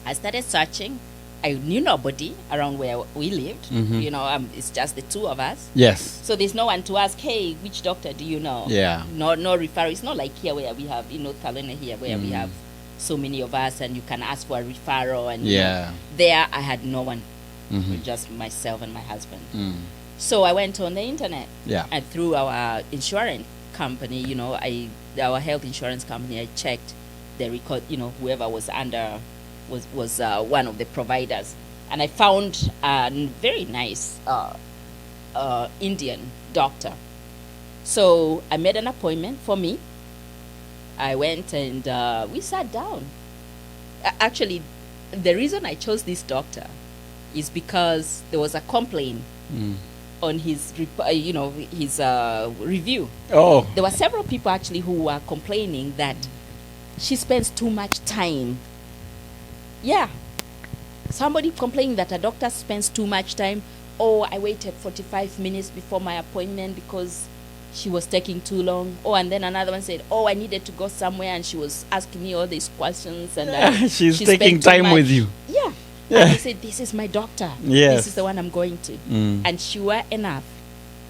I started searching. I knew nobody around where we lived. It's just the two of us. Yes. So there's no one to ask, hey, which doctor do you know? Yeah. No referral. It's not like here where we have, in North Carolina here, where we have so many of us and you can ask for a referral. And there I had no one, just myself and my husband. So I went on the internet and through our insurance company, our health insurance company, I checked the record, whoever was under was one of the providers, and I found a very nice Indian doctor. So I made an appointment for me. I went and we sat down. Actually, the reason I chose this doctor is because there was a complaint on his review. Oh. There were several people actually who were complaining that she spends too much time. Yeah. Somebody complaining that a doctor spends too much time. Oh, I waited 45 minutes before my appointment because she was taking too long. Oh, and then another one said, oh, I needed to go somewhere and she was asking me all these questions. And she's she taking time with you. Yeah. And I said, this is my doctor. Yes. This is the one I'm going to. And sure enough,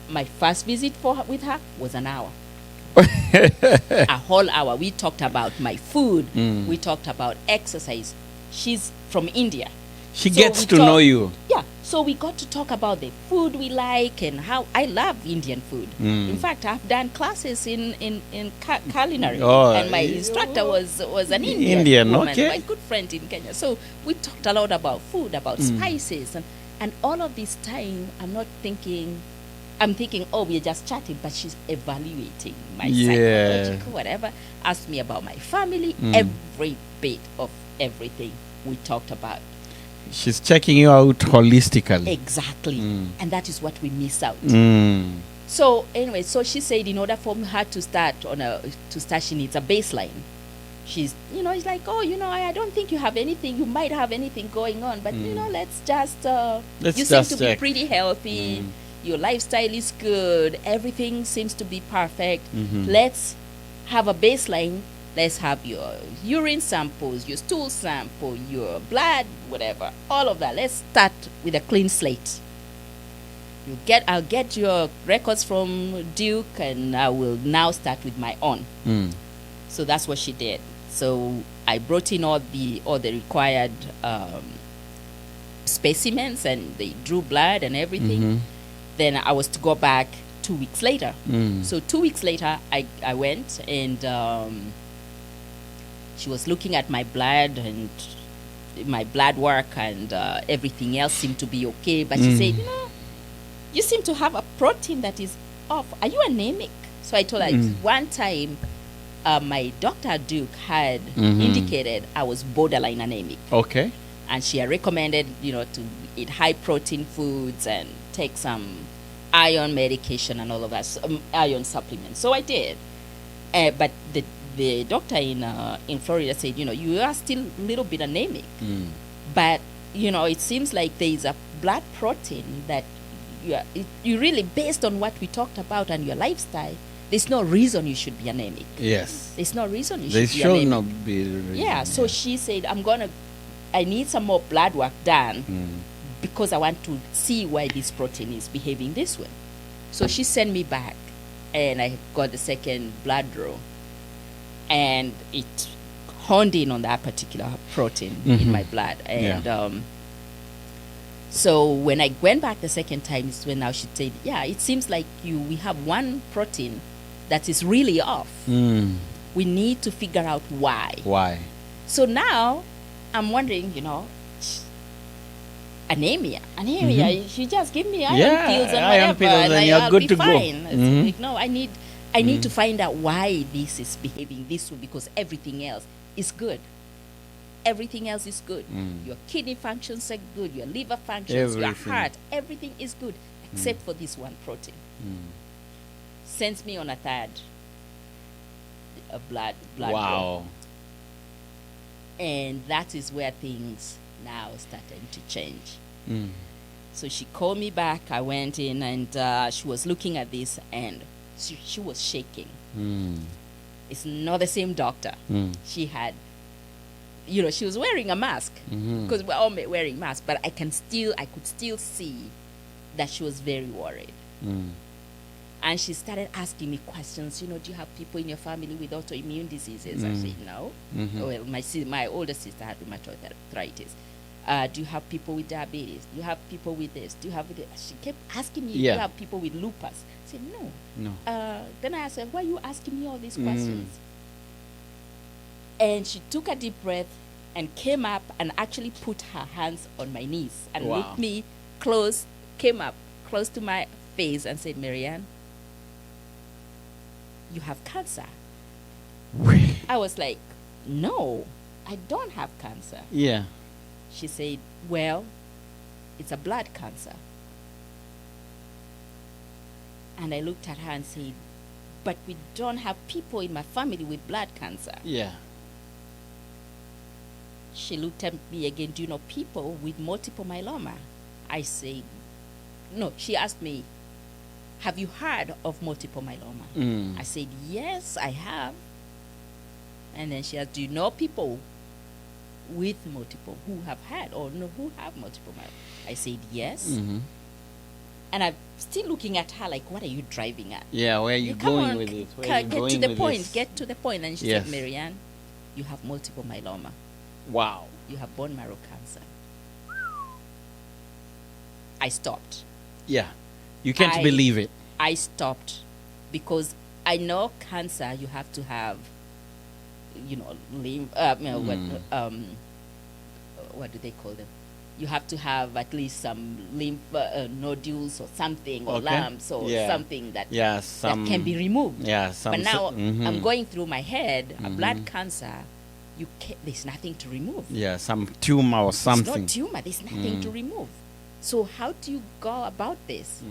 my first visit with her was an hour. A whole hour. We talked about my food. We talked about exercise. She's from India. She gets to know you. Yeah. So we got to talk about the food we like and how I love Indian food. In fact, I've done classes in culinary, and my instructor was an Indian woman, okay. my good friend in Kenya. So we talked a lot about food, about spices, and all of this time, I'm thinking, oh, we're just chatting, but she's evaluating my psychological whatever, asked me about my family, every bit of everything we talked about. She's checking you out holistically. Exactly. And that is what we miss out. So anyway, so she said in order for her to start she needs a baseline. She's, it's like, oh, I don't think you have anything. You might have anything going on, but let's just. You seem to be pretty healthy. Your lifestyle is good. Everything seems to be perfect. Let's have a baseline. Let's have your urine samples, your stool sample, your blood, whatever, all of that. Let's start with a clean slate. I'll get your records from Duke, and I will now start with my own. So that's what she did. So I brought in all the required specimens, and they drew blood and everything. Then I was to go back 2 weeks later. So 2 weeks later, I went and. She was looking at my blood and my blood work, and everything else seemed to be okay. But she said, you seem to have a protein that is off. Are you anemic? So I told her one time my doctor Duke had indicated I was borderline anemic. Okay. And she had recommended, to eat high protein foods and take some iron medication and all of that, iron supplements. So I did. But the doctor in Florida said, you are still a little bit anemic, but it seems like there is a blood protein that you really, based on what we talked about and your lifestyle, there's no reason you should be anemic. Yes. There's no reason you there should be anemic. There should not be a reason. Yeah. So she said, I need some more blood work done because I want to see why this protein is behaving this way. So she sent me back, and I got the second blood draw. And it honed in on that particular protein in my blood. And so when I went back the second time, is when now she said, it seems like we have one protein that is really off. We need to figure out why. Why? So now I'm wondering, anemia. You just give me iron pills and whatever, and you're good to fine. Go. It's like, no, I need to find out why this is behaving this way, because everything else is good. Everything else is good. Your kidney functions are good. Your liver functions, your heart, everything is good except for this one protein. Sends me on a third blood draw. And that is where things now started to change. So she called me back. I went in, and she was looking at this, and she was shaking. It's not the same doctor. She had, she was wearing a mask, because we're all wearing masks, but I could still see that she was very worried. And she started asking me questions. Do you have people in your family with autoimmune diseases? I said, no. Well, my older sister had rheumatoid arthritis. Do you have people with diabetes? Do you have people with this? Do you have this? She kept asking me, do Yeah. you have people with lupus? I said, no. No. Then I asked her, why are you asking me all these questions? And she took a deep breath and came up and actually put her hands on my knees and Wow. looked me close, came up close to my face and said, Maryanne, you have cancer. I was like, no, I don't have cancer. Yeah. She said, well, it's a blood cancer. And I looked at her and said, but we don't have people in my family with blood cancer. Yeah. She looked at me again, do you know people with multiple myeloma? I said, no. She asked me, have you heard of multiple myeloma? I said, yes, I have. And then she asked, do you know people with multiple who have had or no, who have multiple myeloma? I said, yes. And I'm still looking at her like, what are you driving at? Yeah, where are you Come going on, with it? Where are you get going to the with point. this? Get to the point. And she Yes. said, Maryanne, you have multiple myeloma. Wow. You have bone marrow cancer. I stopped. Yeah. You can't I- believe it. I stopped because I know cancer. You have to have, lymph. What do they call them? You have to have at least some lymph nodules or something, or Okay. lumps or Yeah. something that Yeah, that can be removed. Yeah, some. But now Mhm. I'm going through my head a blood cancer. There's nothing to remove. Yeah, some tumor or It's something. not tumor. There's nothing to remove. So how do you go about this?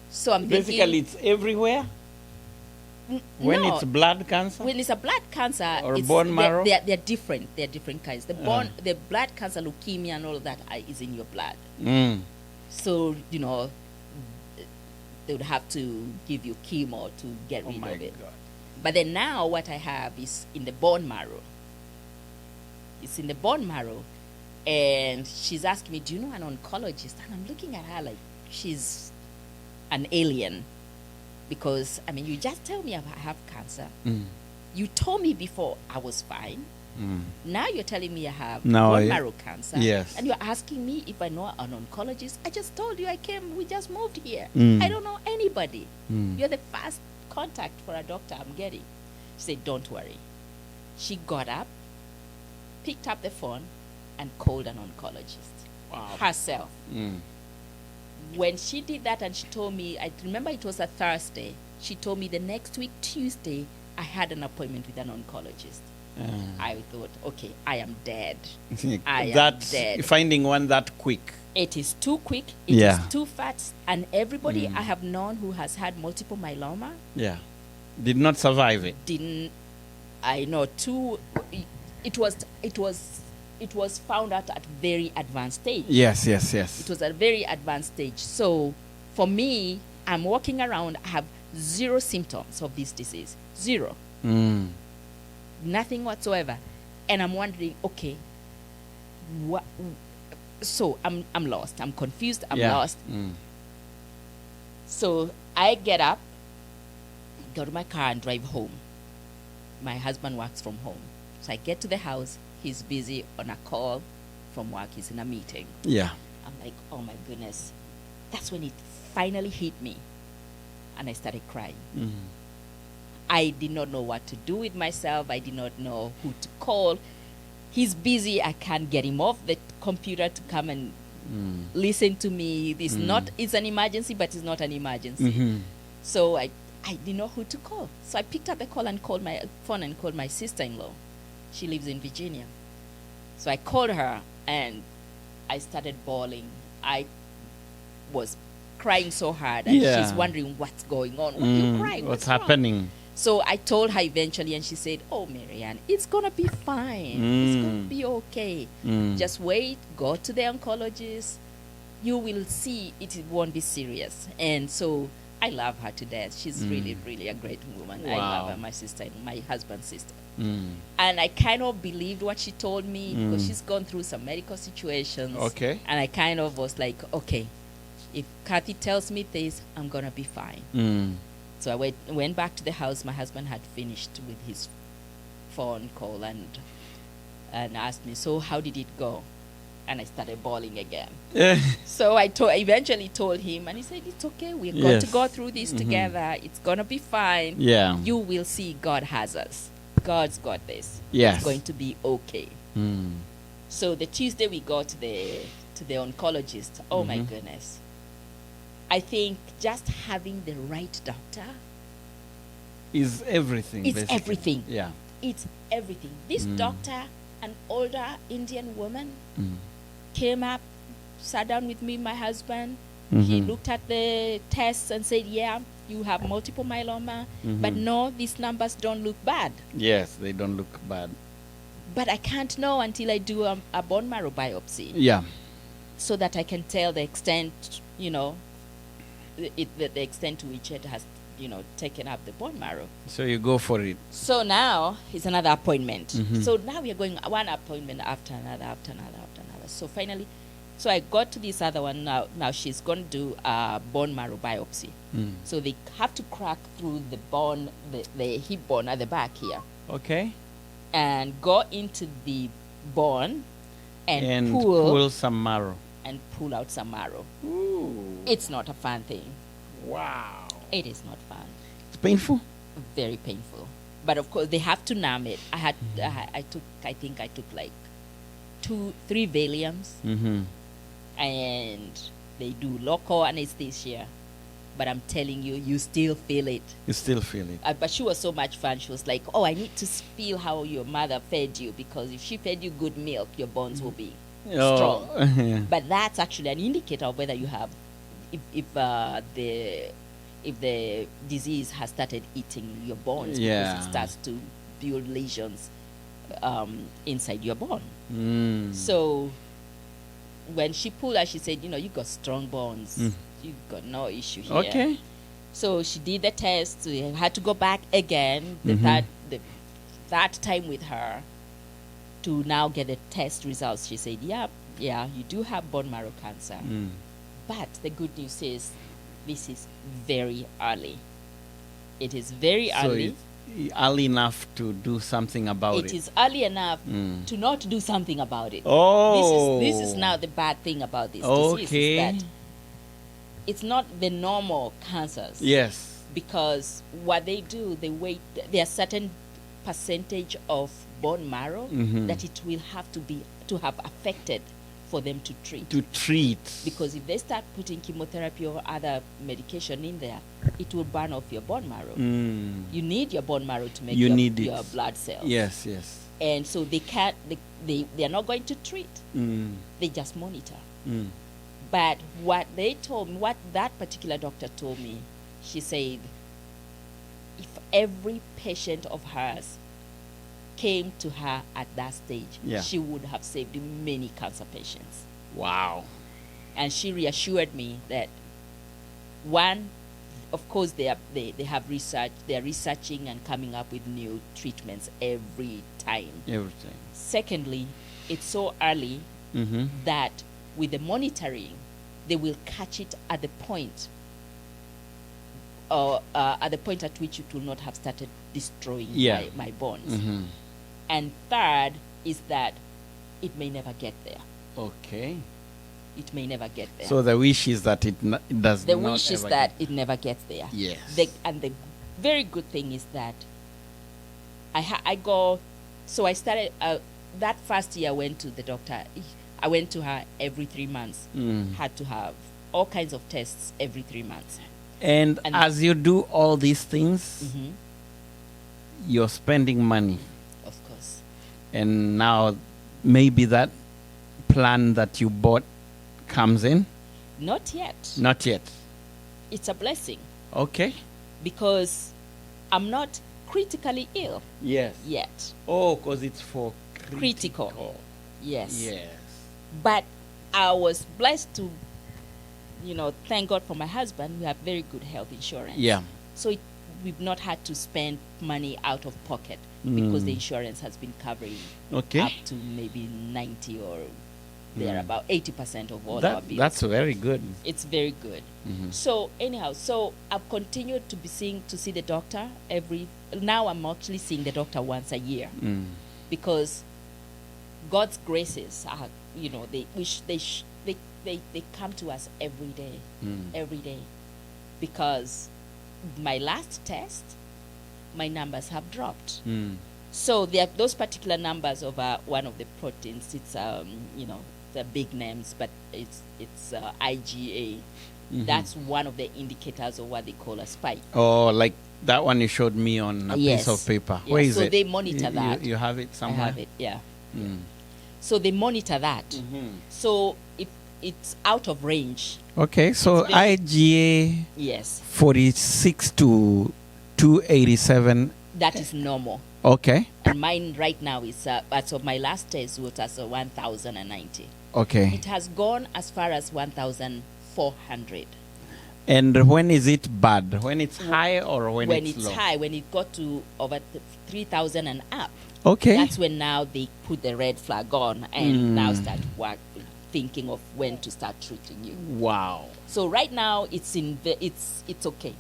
So I'm Basically, thinking, it's everywhere. When no. it's blood cancer. When it's a blood cancer, Or it's- bone marrow? they're different. They're different kinds. The blood cancer, leukemia, and all of that is in your blood. So they would have to give you chemo to get Oh rid my of it. God. But then now what I have is in the bone marrow. It's in the bone marrow, and she's asking me, "Do you know an oncologist?" And I'm looking at her like she's an alien. Because, you just tell me I have cancer. You told me before I was fine. Now you're telling me I have bone marrow cancer. Yes. And you're asking me if I know an oncologist. I just told you we just moved here. I don't know anybody. You're the first contact for a doctor I'm getting. She said, don't worry. She got up, picked up the phone, and called an oncologist. Wow. Herself. When she did that and she told me, I remember it was a Thursday, she told me the next week, Tuesday, I had an appointment with an oncologist. I thought, okay, I am dead. I am dead. Finding one that quick. It is too quick, it is too fast, and everybody I have known who has had multiple myeloma Yeah. Did not survive it. It was found out at very advanced stage. Yes. It was at a very advanced stage. So for me, I'm walking around, I have zero symptoms of this disease. Zero. Nothing whatsoever. And I'm wondering, okay, what? So I'm lost. I'm confused. I'm lost. So I get up, go to my car and drive home. My husband works from home. So I get to the house. He's busy on a call from work. He's in a meeting. Yeah. I'm like, oh my goodness. That's when it finally hit me. And I started crying. I did not know what to do with myself. I did not know who to call. He's busy. I can't get him off the computer to come and listen to me. It's an emergency, but it's not an emergency. So I didn't know who to call. So I picked up the call and called my phone and called my sister-in-law. She lives in Virginia. So I called her and I started bawling. I was crying so hard and she's wondering what's going on. Why are you crying? What's wrong? happening? So I told her eventually and she said, oh, Maryanne, it's going to be fine. It's going to be okay. Just wait, go to the oncologist. You will see it won't be serious. And so I love her to death. She's really, really a great woman. I love her, my sister, my husband's sister. And I kind of believed what she told me because she's gone through some medical situations. Okay. And I kind of was like, okay, if Kathy tells me this, I'm going to be fine. So I went back to the house. My husband had finished with his phone call and asked me, so how did it go? And I started bawling again. Yeah. So I eventually told him, and he said, it's okay. We're going to Yes. go through this together. It's going to be fine. Yeah. You will see God has us. God's got this. Yes. It's going to be okay. Mm. So the Tuesday we go to the oncologist. Oh my goodness. I think just having the right doctor Is everything. It's basically. everything. Yeah. It's everything. This doctor, an older Indian woman, Mm. came up, sat down with me, my husband. He looked at the tests and said, yeah, you have multiple myeloma, but no, these numbers don't look bad. Yes, they don't look bad. But I can't know until I do a bone marrow biopsy Yeah. so that I can tell the extent, the extent to which it has, taken up the bone marrow. So you go for it. So now it's another appointment. So now we are going one appointment after another. So finally, so I got to this other one now. Now she's going to do a bone marrow biopsy. So they have to crack through the bone, the hip bone at the back here, Okay. and go into the bone and, pull some marrow. and pull out some marrow. Ooh. It's not a fun thing. Wow. It is not fun. It's painful. Very painful. But of course, they have to numb it. I think I took like 2-3 Valiums, and they do local anesthesia. But I'm telling you, you still feel it. You still feel it. But she was so much fun. She was like, oh, I need to feel how your mother fed you, because if she fed you good milk, your bones will be strong. Oh. But that's actually an indicator of whether you have, if the disease has started eating your bones, Yeah. because it starts to build lesions inside your bone. Mm. So when she pulled out, she said, you got strong bones. You've got no issue here. Okay. So she did the test. We had to go back again, the third time with her, to now get the test results. She said, yeah, you do have bone marrow cancer. But the good news is this is very early. It is very early. So it's early enough to do something about it. It is early enough to not do something about it. Oh. This is now the bad thing about this disease, Okay. is that it's not the normal cancers. Yes. Because what they do, there are certain percentage of bone marrow that it will have to have affected for them to treat. To treat. Because if they start putting chemotherapy or other medication in there, it will burn off your bone marrow. You need your bone marrow to make your blood cells. Yes, yes. And so they are not going to treat. They just monitor. But what that particular doctor told me, she said, if every patient of hers came to her at that stage, she would have saved many cancer patients. Wow. And she reassured me that, one, of course, they have research. They are researching and coming up with new treatments every time. Everything. Secondly, it's so early that with the monitoring, they will catch it at the point at which it will not have started destroying my bones. And third is that it may never get there. Okay. It may never get there. So the wish is that it does the not wish is ever that get- it never gets there. Yes. And the very good thing is that I go. So I started that first year. I went to the doctor. I went to her every 3 months. Had to have all kinds of tests every 3 months. And as you do all these things, you're spending money. Of course. And now maybe that plan that you bought comes in? Not yet. Not yet. It's a blessing Okay. because I'm not critically ill Yes. yet. Oh, because it's for Critical. Yes. Yes. But I was blessed to, thank God for my husband. We have very good health insurance. Yeah. So we've not had to spend money out of pocket because the insurance has been covering Okay. up to maybe 90 or there about 80% of all our bills. That's very good. It's very good. So anyhow, I've continued to see the doctor now I'm actually seeing the doctor once a year because God's graces are, you know, they come to us every day, because my last test, my numbers have dropped. So there are those particular numbers of one of the proteins. It's you know, the big names, but it's IgA. That's one of the indicators of what they call a spike. Oh, like that one you showed me on a piece of paper. Yeah. Where is so it? They monitor that. You have it somewhere? I have it, yeah. So they monitor that. So if it's out of range. Okay, so IgA, yes, 46 to 287. That is normal. Okay. And mine right now is, as of my last test, was at 1,090. Okay. It has gone as far as 1,400. And when is it bad? When it's high or when it's low? When it's high, when it got to over 3,000 and up. Okay. That's when now they put the red flag on and now start thinking of when to start treating you. Wow. So right now it's okay.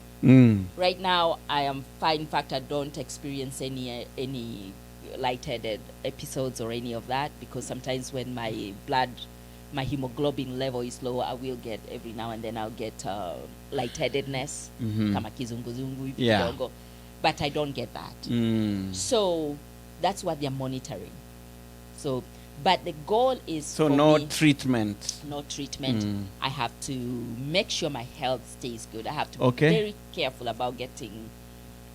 Right now I am fine. In fact, I don't experience any lightheaded episodes or any of that, because sometimes when my hemoglobin level is low, I will get, every now and then I'll get lightheadedness, kama kizunguzungu hivi kidogo, but I don't get that. So that's what they're monitoring. So, but the goal is so no treatment. No treatment. I have to make sure my health stays good. I have to be very careful about getting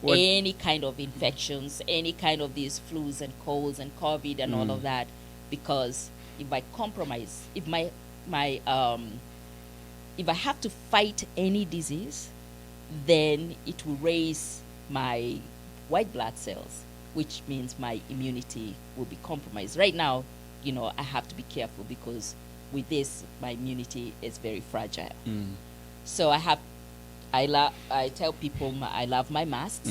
any kind of infections, any kind of these flus and colds and COVID and all of that, because if I compromise, if if I have to fight any disease, then it will raise my white blood cells, which means my immunity will be compromised. Right now, you know, I have to be careful, because with this, my immunity is very fragile. So I tell people I love my masks.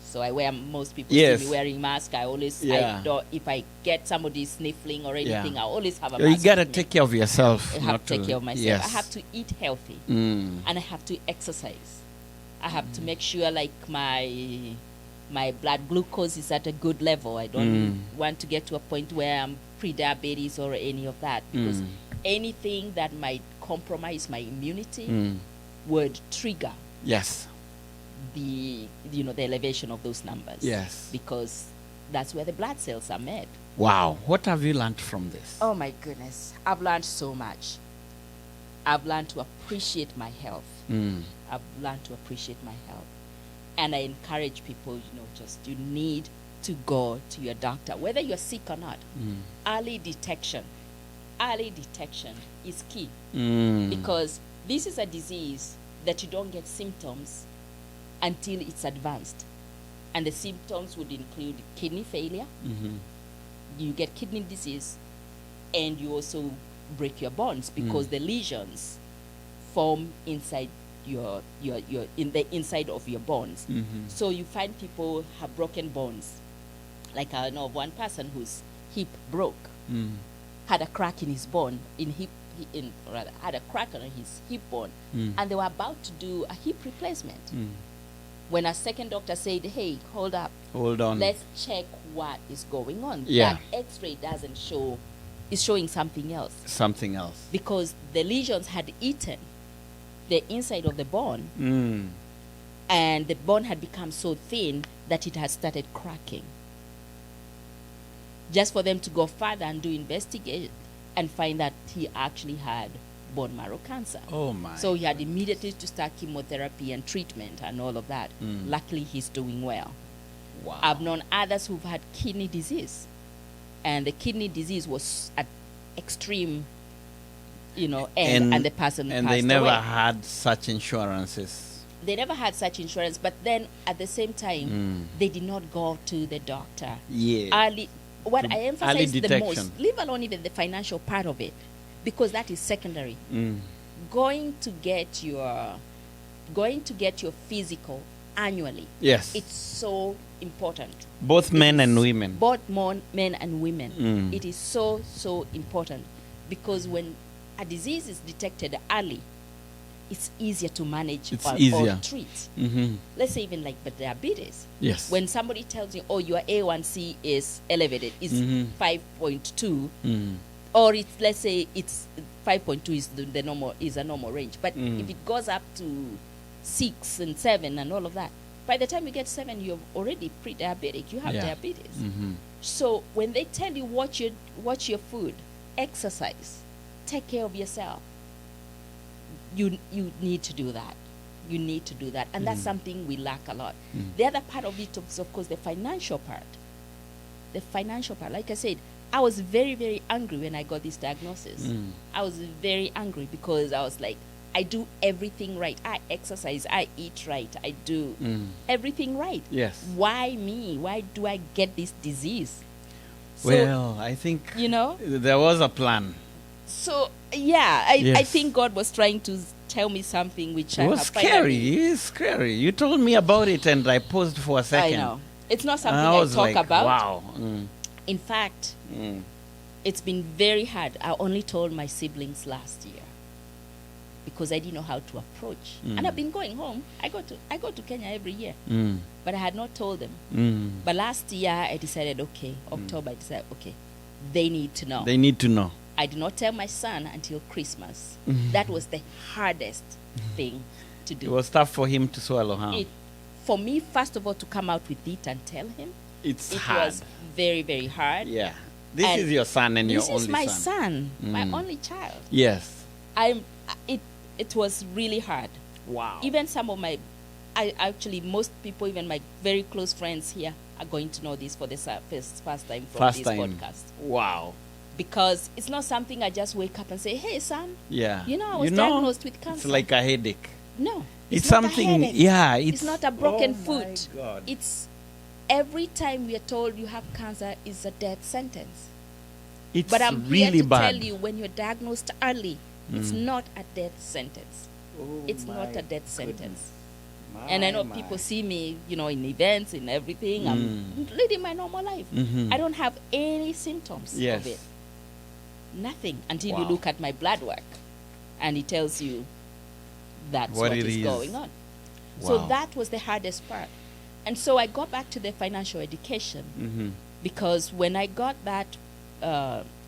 So I wear, most people see me wearing masks. I always, if I get somebody sniffling or anything, I always have a mask. You got to take care of yourself. I have to take care of myself. I have to eat healthy. And I have to exercise. I have to make sure, like, my blood glucose is at a good level. I don't want to get to a point where I'm pre-diabetes or any of that, because anything that might compromise my immunity would trigger the elevation of those numbers. Yes. Because that's where the blood cells are made. Wow. What have you learned from this? Oh my goodness. I've learned so much. I've learned to appreciate my health. I've learned to appreciate my health. And I encourage people, you need to go to your doctor, whether you're sick or not. Early detection is key, because this is a disease that you don't get symptoms until it's advanced. And the symptoms would include kidney failure, you get kidney disease, and you also break your bones, because the lesions form inside your in the inside of your bones. So you find people have broken bones. Like I know of one person whose hip broke, had a crack in his bone, had a crack on his hip bone, and they were about to do a hip replacement. When a second doctor said, "Hey, hold on, let's check what is going on." That X-ray doesn't show; it's showing something else. Because the lesions had eaten the inside of the bone, and the bone had become so thin that it had started cracking. Just for them to go further and do investigate and find that he actually had bone marrow cancer. Oh my! So he had immediately to start chemotherapy and treatment and all of that. Luckily, he's doing well. Wow! I've known others who've had kidney disease, and the kidney disease was at extreme, and the person passed they never away. had such insurances. They never had such insurance, but then at the same time, they did not go to the doctor. Early. What I emphasize the most, leave alone even the financial part of it, because that is secondary. Going to get your physical annually. Yes. It's so important. Both men and women. Both men and women. It is so important, because when a disease is detected early, it's easier to manage It's or easier. treat. Mm-hmm. Let's say even like but diabetes. Yes. When somebody tells you, oh, your A1C is elevated, it's Mhm. 5.2, Mm. or it's, let's say it's 5.2 is the normal, is a normal range. But if it goes up to 6 and 7 and all of that, by the time you get 7, you're already pre-diabetic. You have Yeah. diabetes. Mm-hmm. So when they tell you watch your food, exercise, take care of yourself, you need to do that. You need to do that, and that's something we lack a lot. The other part of it is, of course, the financial part. The financial part, like I said, I was very, very angry when I got this diagnosis. I was very angry because I was like, I do everything right. I exercise, I eat right, I do everything right. Yes. Why me? Why do I get this disease? So, Well, I think you know, there was a plan. so yeah, I Yes. think God was trying to tell me something which It I was have scary. finally. It's scary. You told me about it, and I paused for a I second. know. It's not something And I was talk like, about. Wow. In fact, Mm. it's been very hard. I only told my siblings last year because I didn't know how to approach. And I've been going home. I go to Kenya every year, Mm. but I had not told them. Mm. But last year I decided, okay, October, I decided, okay, they need to know. They need to know. I did not tell my son until Christmas. That was the hardest thing to do. It was tough for him to swallow, huh? For me, first of all, to come out with it and tell him, It's it hard. was very, very hard. Yeah. This And is your son and your This only is my son. son, my only child. Yes. It was really hard. Wow. Even some of most people, even my very close friends here, are going to know this for the first time from First this time. podcast. Wow. Because it's not something I just wake up and say, hey, son, Yeah. you know, I was diagnosed with cancer. It's like a headache. No. It's not a something, headache. yeah. It's not a broken Oh foot. my God. It's every time we are told you have cancer is a death sentence. It's But I'm really here to bad. tell you, when you're diagnosed early, it's not a death sentence. Oh It's not my a death sentence. My, And I know my. people see me, you know, in events, in everything. I'm leading my normal life. Mhm. I don't have any symptoms Yes. of it. Nothing until you Wow. look at my blood work, and it tells you that's What what it is is. going on. Wow. So that was the hardest part. And so I got back to the financial education Mhm. because when I got that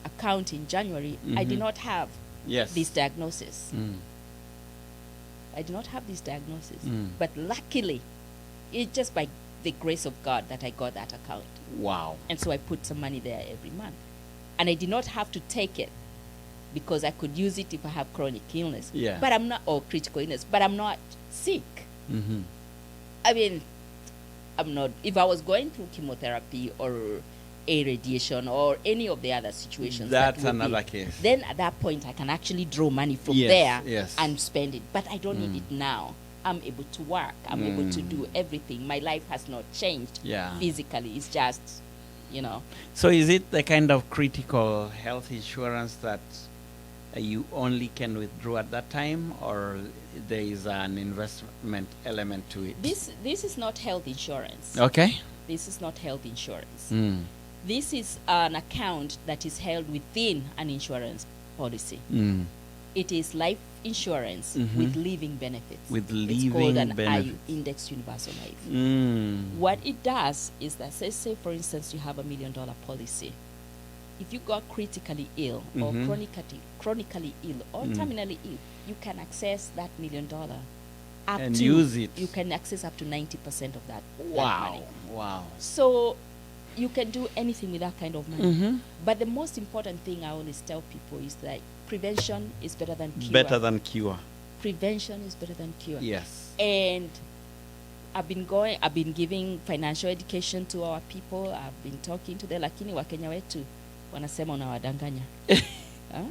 account in January, I did not have Yes. this diagnosis. Mm. I did not have this diagnosis. Mm. But luckily, it's just by the grace of God that I got that account. Wow. And so I put some money there every month. And I did not have to take it because I could use it if I have chronic illness. Yeah. But I'm not, or critical illness, but I'm not sick. Mhm. I mean, I'm not, if I was going through chemotherapy or a radiation or any of the other situations, That's that would another be, case. then at that point I can actually draw money from Yes, there yes. and spend it. But I don't need it now. I'm able to work. I'm able to do everything. My life has not changed Yeah. physically. It's just, you know. So is it the kind of critical health insurance that you only can withdraw at that time, or there is an investment element to it? This is not health insurance. Okay. This is not health insurance. Mm. This is an account that is held within an insurance policy. Mm. It is life insurance with living benefits. With It's called living an benefits. Indexed Universal Life. Mm. What it does is that, say for instance, you have $1 million policy. If you got critically ill or chronically ill or terminally ill, you can access that $1 million up And to, use it. You can access up to 90% of that Wow. money. Wow. So you can do anything with that kind of money. Mm-hmm. But the most important thing I always tell people is that prevention is better than cure. Better than cure. Prevention is better than cure. Yes. And I've been giving financial education to our people. I've been talking to them, lakini Wakenya wetu wanasema unawadanganya. Huh?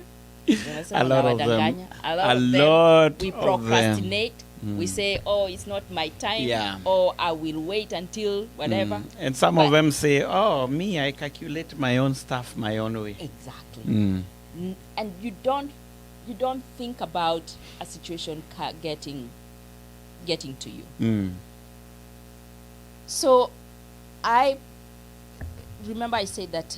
Wanasema A lot of them. unawadanganya. A lot of lot them. We of procrastinate. them. We say, oh, it's not my time. Yeah. Or I will wait until whatever. And some But- of them say, oh, me, I calculate my own stuff my own way. Exactly. Mm. And you don't think about a situation getting to you. Mm. So I remember I said that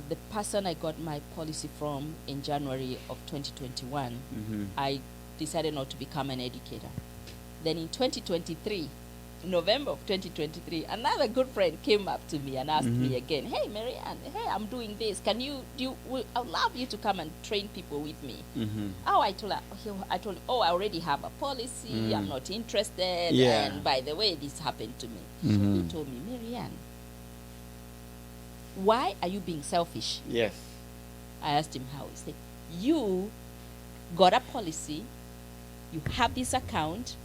the person I got my policy from in January of 2021, Mhm. I decided not to become an educator. Then in 2023, November of 2023, another good friend came up to me and asked me again, "Hey, Maryanne, hey, I'm doing this. Can you I'd love you to come and train people with me." Oh, I told her, oh, I already have a policy. I'm not interested. Yeah. And by the way, this happened to me. So he told me, "Maryanne, why are you being selfish?" Yes. I asked him how. He said, "You got a policy. You have this account.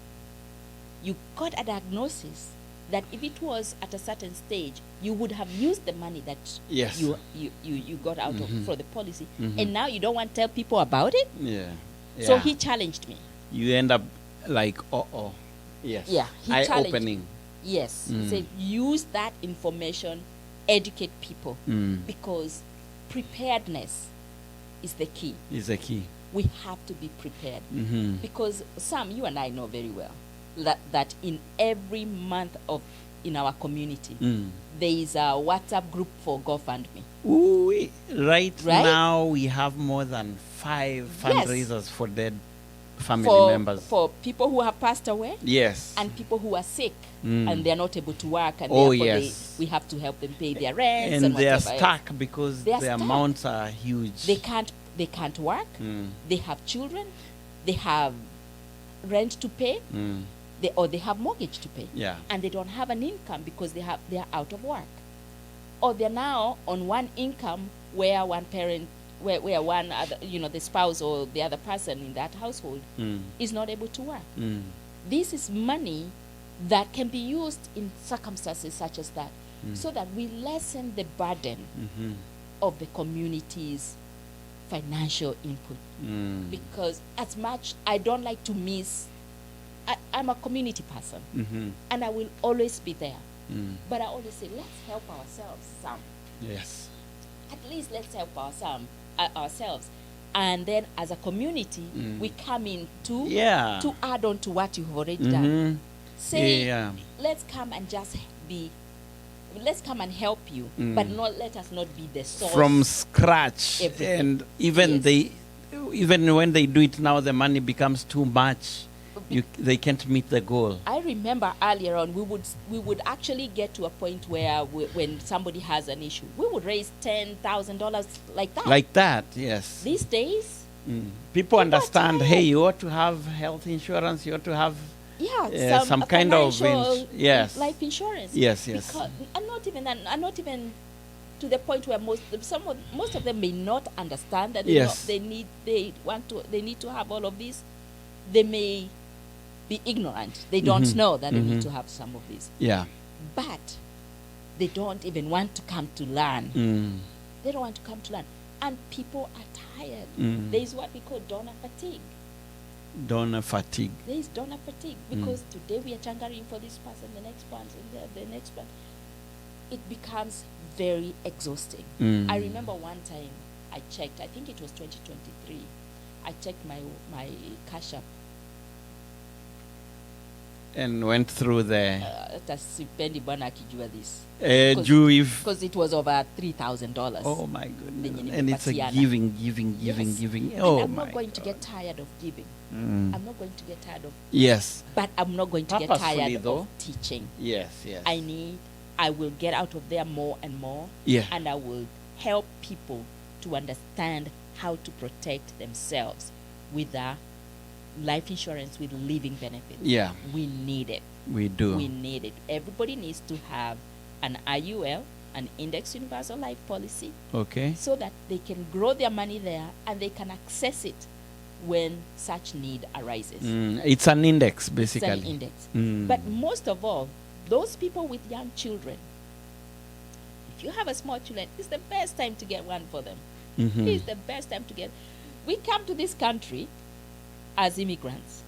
You got a diagnosis that if it was at a certain stage, you would have used the money that Yes. you got out of for the policy, and now you don't want to tell people about it." Yeah. So he challenged me. You end up like, yes. Yeah, he Eye challenged opening. Yes, he said, use that information, educate people, because preparedness is the key. Is the key. We have to be prepared, because Sam, you and I know very well that in every month in our community, there is a WhatsApp group for GoFundMe. Ooh, right now we have more than 5 fundraisers for dead family members. For people who have passed away. Yes. And people who are sick and they're not able to work, and we have to help them pay their rents. And they are stuck because the amounts are huge. They can't work. They have children. They have rent to pay. They have mortgage to pay. Yeah. And they don't have an income because they are out of work. Or they're now on one income where one parent, where one other, the spouse or the other person in that household is not able to work. This is money that can be used in circumstances such as that, so that we lessen the burden of the community's financial input. Because as much I don't like to miss, I'm a community person, and I will always be there. But I always say, let's help ourselves, Sam. Yes. At least let's help ourselves. And then as a community, we come in to add on to what you've already done. Say, let's come and let's come and help you, but let us not be the source. From scratch. And even when they do it now, the money becomes too much. They can't meet the goal. I remember earlier on, we would actually get to a point where when somebody has an issue, we would raise $10,000 like that. Like that, yes. These days, people understand. Hey, you ought to have health insurance. You ought to have some kind of life insurance. Yes. Because, and not even to the point where most of them may not understand that they need to have all of this. They may be ignorant. They don't know that they need to have some of this. Yeah. But they don't even want to come to learn. They don't want to come to learn. And people are tired. There is what we call donor fatigue. Donor fatigue. There is donor fatigue because today we are changaring for this person, the next one, and the next one. It becomes very exhausting. I remember one time I checked, I think it was 2023, I checked my Cash App. And went through the... Sipendi bwana akijua this. Because it was over $3,000. Oh my goodness. And it's a giving. Oh, I'm not going to get tired of giving. I'm not going to get tired of... Yes. But I'm not going to get tired of teaching. Yes. I will get out of there more and more. Yeah. And I will help people to understand how to protect themselves with life insurance with living benefits. Yeah. We need it. We do. We need it. Everybody needs to have an IUL, an Index Universal Life Policy. Okay. So that they can grow their money there and they can access it when such need arises. It's an index, basically. It's an index. But most of all, those people with young children, if you have a small children, it's the best time to get one for them. It's the best time to get. We come to this country as immigrants,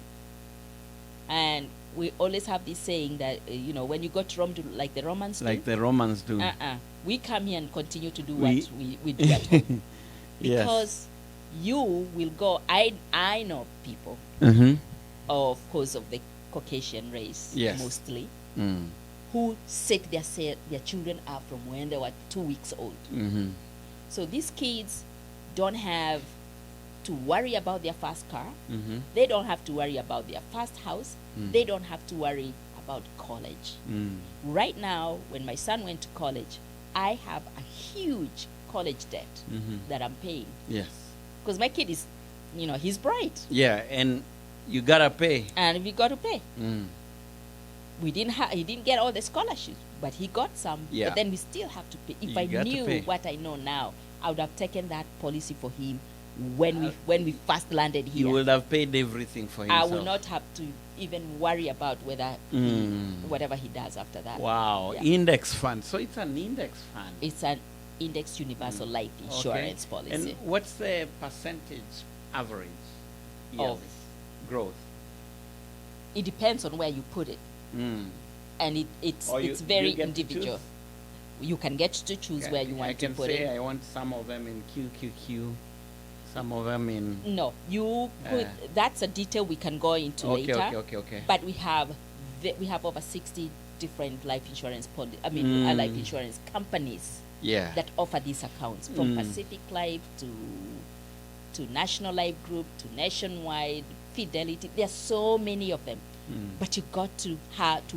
and we always have this saying that when you go to Rome, do like the Romans do. Like the Romans do. We come here and continue to do what we do at home. Because you will go. I know people, of course, of the Caucasian race, mostly, who set their children up from when they were 2 weeks old. So these kids don't have have to worry about their first car. Mm-hmm. They don't have to worry about their first house. Mm. They don't have to worry about college. Mm. Right now, when my son went to college, I have a huge college debt Mm-hmm. that I'm paying. Yes. Because my kid is, he's bright. Yeah, and you gotta pay. And we got to pay. Mm. He didn't get all the scholarships, but he got some. Yeah. But then we still have to pay. If You I got to knew pay. what I know now, I would have taken that policy for him when we first landed He here. would have paid everything for I himself. will not have to even worry about whether whatever he does after that. Wow, Yeah. index fund. So it's an index fund. It's an indexed universal life insurance policy. And what's the percentage average yearly growth? It depends on where you put it, Mm. and it's very you get to individual. choose? You can get to choose where you want to put I can say it. I want some of them in QQQ, some of them in. No, you put. That's a detail we can go into later. Okay. But we have over 60 different life insurance life insurance companies Yeah. that offer these accounts, from Mm. Pacific Life to National Life Group to Nationwide, Fidelity. There are so many of them. Mm. But you got to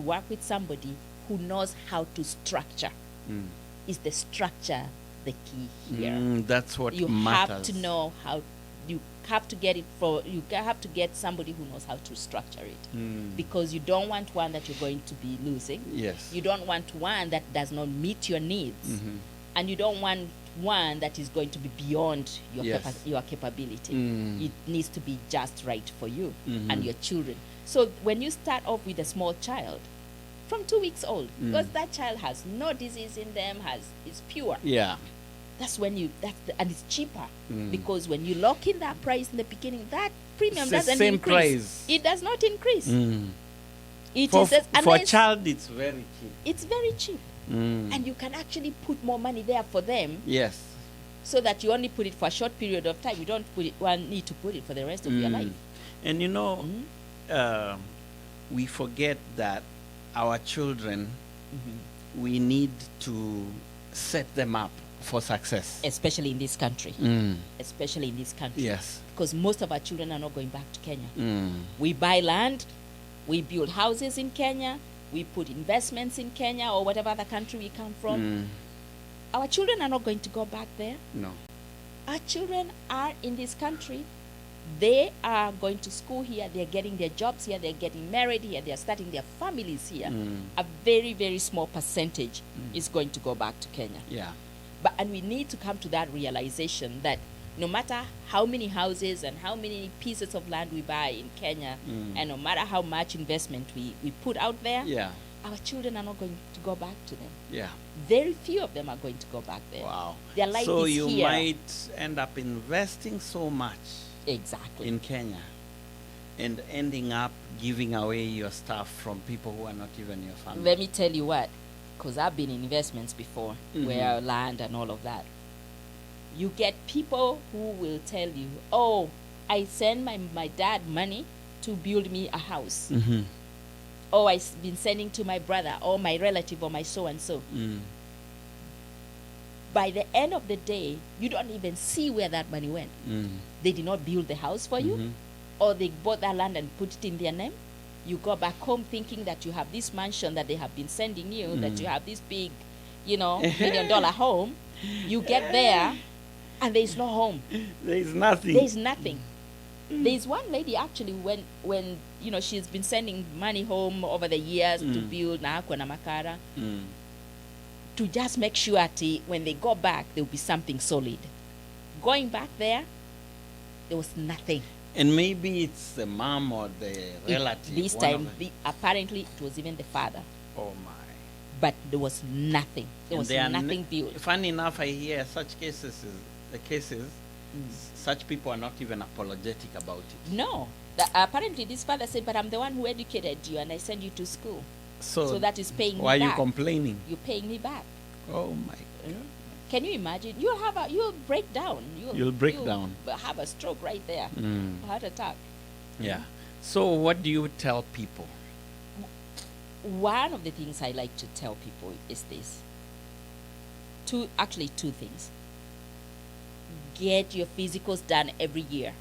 work with somebody who knows how to structure. Mm. Is the structure the key here? That's what You matters. have to know how. You have to get it for. You have to get somebody who knows how to structure it, because you don't want one that you're going to be losing. Yes. You don't want one that does not meet your needs, Mhm. and you don't want one that is going to be beyond your Yes. your capability. Mm. It needs to be just right for you Mhm. and your children. So when you start off with a small child, from 2 weeks old, because that child has no disease in them, is pure. Yeah. That's when and it's cheaper, Mm. because when you lock in that price in the beginning, that premium It's the doesn't same increase. price. It does not increase. Mm. It For is just- a unless child, it's very cheap. it's very cheap, and you can actually put more money there for them, Yes. so that you only put it for a short period of time. You don't need to put it for the rest of your life. And we forget that our children, we need to set them up for success. Especially in this country. Especially in this country. Yes. Because most of our children are not going back to Kenya. Mm. We buy land, we build houses in Kenya, we put investments in Kenya or whatever other country we come from. Our children are not going to go back there. No. Our children are in this country. They are going to school here. They're getting their jobs here. They're getting married here. They're starting their families here. A very, very small percentage is going to go back to Kenya. Yeah. And we need to come to that realization that no matter how many houses and how many pieces of land we buy in Kenya, and no matter how much investment we put out there, Yeah. our children are not going to go back to them. Yeah. Very few of them are going to go back there. Wow. Their life So is you here. might end up investing so much Exactly. in Kenya and ending up giving away your stuff from people who are not even your family. Let me tell you what, because I've been in investments before, where land and all of that. You get people who will tell you, oh, I send my dad money to build me a house. Oh, I've been sending to my brother or my relative or my so-and-so. By the end of the day, you don't even see where that money went. They did not build the house for you, or they bought that land and put it in their name. You go back home thinking that you have this mansion that they have been sending you, that you have this big, $1 million home. You get there, and there is no home. There's nothing. There is nothing. There's one lady actually when she's been sending money home over the years to build Naakwa na Makara, to just make sure that when they go back there will be something solid. Going back there was nothing. And maybe it's the mom or the relative. This one time, of them. apparently, it was even the father. Oh my. But there was nothing. There was nothing built. Funny enough, I hear such cases, such people are not even apologetic about it. No. Apparently, this father said, but I'm the one who educated you and I sent you to school. So that is paying me why back. are you complaining? You're paying me back. Oh my God. Can you imagine? You'll break down. You'll break down. Have a stroke right there. A heart attack. Yeah. So what do you tell people? One of the things I like to tell people is this. Two things. get your physicals done every year.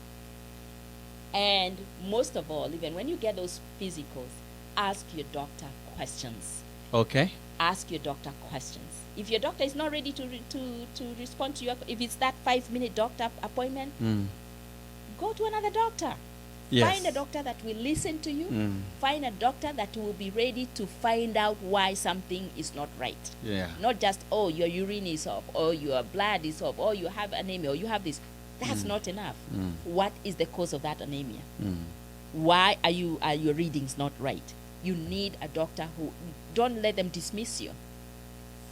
And most of all, even when you get those physicals, ask your doctor questions. Okay. Ask your doctor questions. If your doctor is not ready to respond to if it's that 5-minute doctor appointment, go to another doctor. Yes. Find a doctor that will listen to you. Find a doctor that will be ready to find out why something is not right. Yeah. Not just, oh, your urine is off, or your blood is off, or you have anemia, or you have this. That's not enough. What is the cause of that anemia? Why are your readings not right? You need a doctor who, don't let them dismiss you.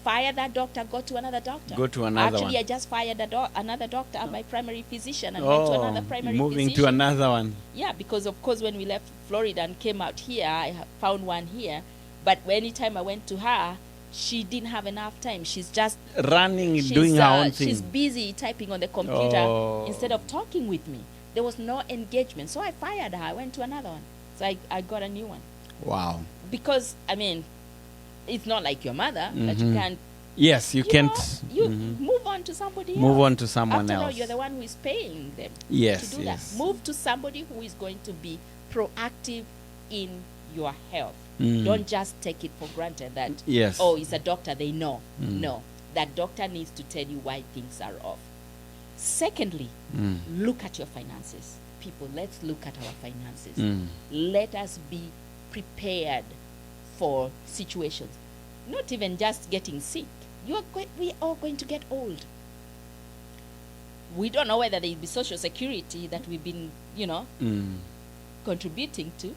Fire that doctor, go to another doctor. Go to another Actually, one. I just fired another doctor, my primary physician, and went to another primary moving physician. to another one. Yeah, because of course when we left Florida and came out here, I found one here. But anytime I went to her, she didn't have enough time. She's just running, doing her own thing. She's busy typing on the computer instead of talking with me. There was no engagement. So I fired her. I went to another one. So I got a new one. Wow. Because, I mean, it's not like your mother that you can't. Yes, you can't. Move on to somebody else. Move on to someone After else. all, you're the one who is paying them Yes, to do yes. that. Move to somebody who is going to be proactive in your health. Don't just take it for granted that, Yes. oh, it's a doctor, they know. No, that doctor needs to tell you why things are off. Secondly, look at your finances. People, let's look at our finances. Let us be prepared for situations. Not even just getting sick. We are going to get old. We don't know whether there will be Social Security that we've been, contributing to.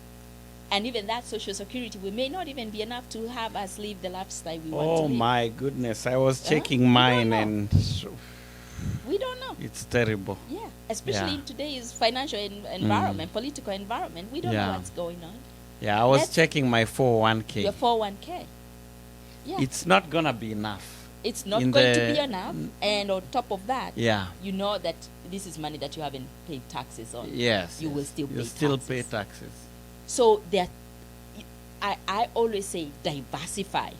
And even that Social Security, we may not even be enough to have us live the lifestyle we want to live. Oh my goodness, I was checking mine and we don't know. It's terrible. Yeah, especially in today's financial environment, political environment, we don't know what's going on. Yeah, I was checking my 401k. Your 401k. Yeah. It's not going to be enough. It's not going to be enough. And on top of that, you know that this is money that you haven't paid taxes on. Yes. You will still pay taxes. So I always say diversify.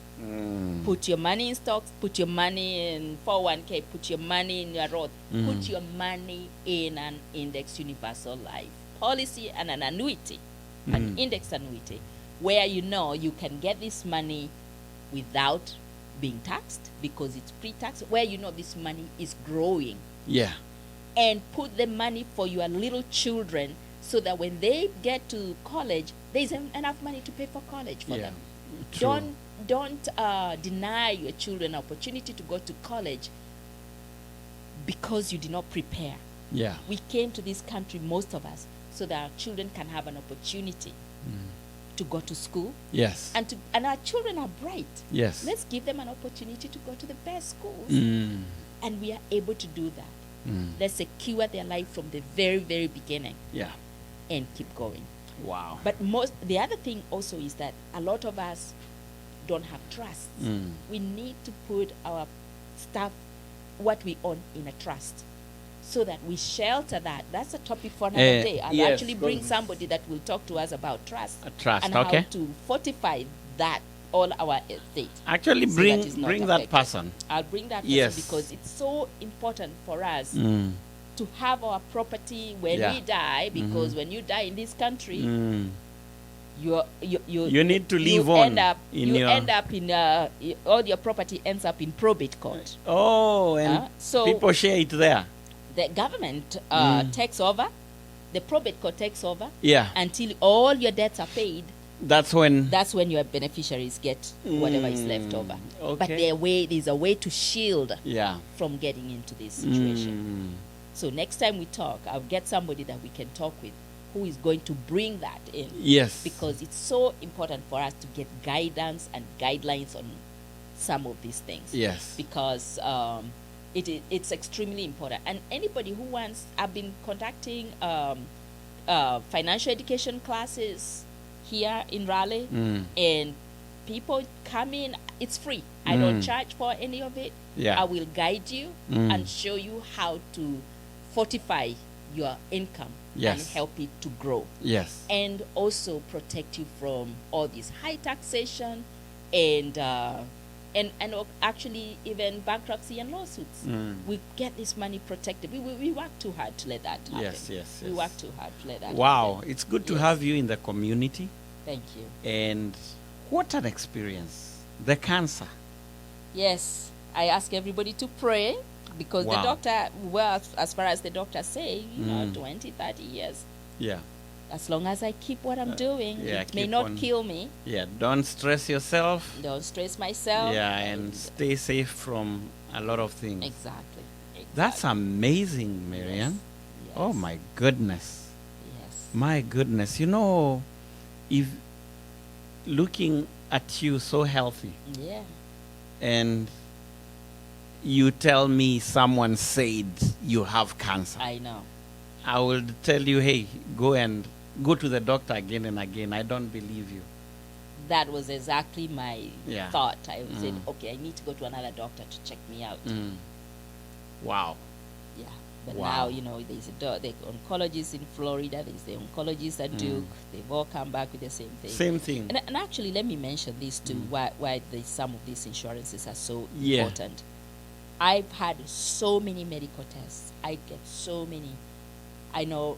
Put your money in stocks, put your money in 401k, put your money in your Roth, put your money in an index universal life policy and an annuity, an index annuity, where you know you can get this money without being taxed because it's pre-tax, where you know this money is growing. Yeah. And put the money for your little children so that when they get to college, there's enough money to pay for college for them. True. Don't deny your children an opportunity to go to college because you did not prepare. Yeah. We came to this country, most of us, so that our children can have an opportunity to go to school. Yes. And our children are bright. Yes. Let's give them an opportunity to go to the best schools. And we are able to do that. Let's secure their life from the very, very beginning. Yeah. And keep going. Wow. But the other thing also is that a lot of us don't have trust. We need to put our stuff, what we own, in a trust so that we shelter that. That's a topic for another day. I'll actually bring somebody that will talk to us about trust. And how to fortify that, all our estate. Actually, so bring that person. I'll bring that person because it's so important for us to have our property when we die, because when you die in this country, you need to live on. End up in all your property ends up in probate court. Oh, and so people share it there. The government takes over, the probate court takes over. Yeah. Until all your debts are paid. That's when your beneficiaries get whatever is left over. Okay. But there's a way to shield from getting into this situation. So next time we talk, I'll get somebody that we can talk with who is going to bring that in. Yes. Because it's so important for us to get guidance and guidelines on some of these things. Yes. Because it's extremely important. And anybody who wants, I've been conducting financial education classes here in Raleigh, and people come in. It's free. I don't charge for any of it. Yeah. I will guide you and show you how to fortify your income and help it to grow. Yes. And also protect you from all this high taxation and actually even bankruptcy and lawsuits. Mm. We get this money protected. We work too hard to let that happen. Yes. We work too hard to let that Wow, happen. it's good to Yes. have you in the community. Thank you. And what an experience. The cancer. Yes, I ask everybody to pray because Wow. the doctor, well, as far as the doctors say, 20, 30 years. Yeah. As long as I keep what I'm doing, yeah, it may keep not on. kill me. Yeah, don't stress yourself. Don't stress myself. Yeah, and stay safe from a lot of things. Exactly. That's amazing, Maryanne. Yes. Oh my goodness. Yes. My goodness. You know, if looking at you so healthy Yeah. and you tell me someone said you have cancer, I know. I will tell you, hey, go to the doctor again and again. I don't believe you. That was exactly my Yeah. thought. I said, okay, I need to go to another doctor to check me out. Wow. Yeah. But Wow. now, there's the oncologists in Florida, there's the oncologists at Duke. They've all come back with the same thing. Same thing. And actually, let me mention this too, why some of these insurances are so Yeah. important. I've had so many medical tests. I get so many. I know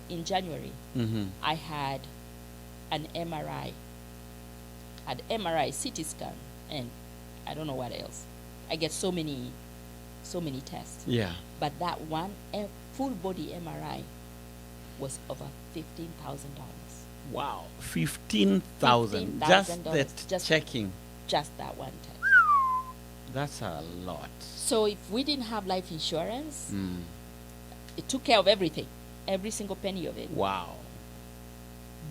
in January, I had an MRI, CT scan, and I don't know what else. I get so many tests. Yeah. But that one full body MRI was over $15,000. Wow. 15,000. Just $15,000. that Just- checking. Just that one test. That's a lot. So if we didn't have life insurance, it took care of everything, every single penny of it. Wow.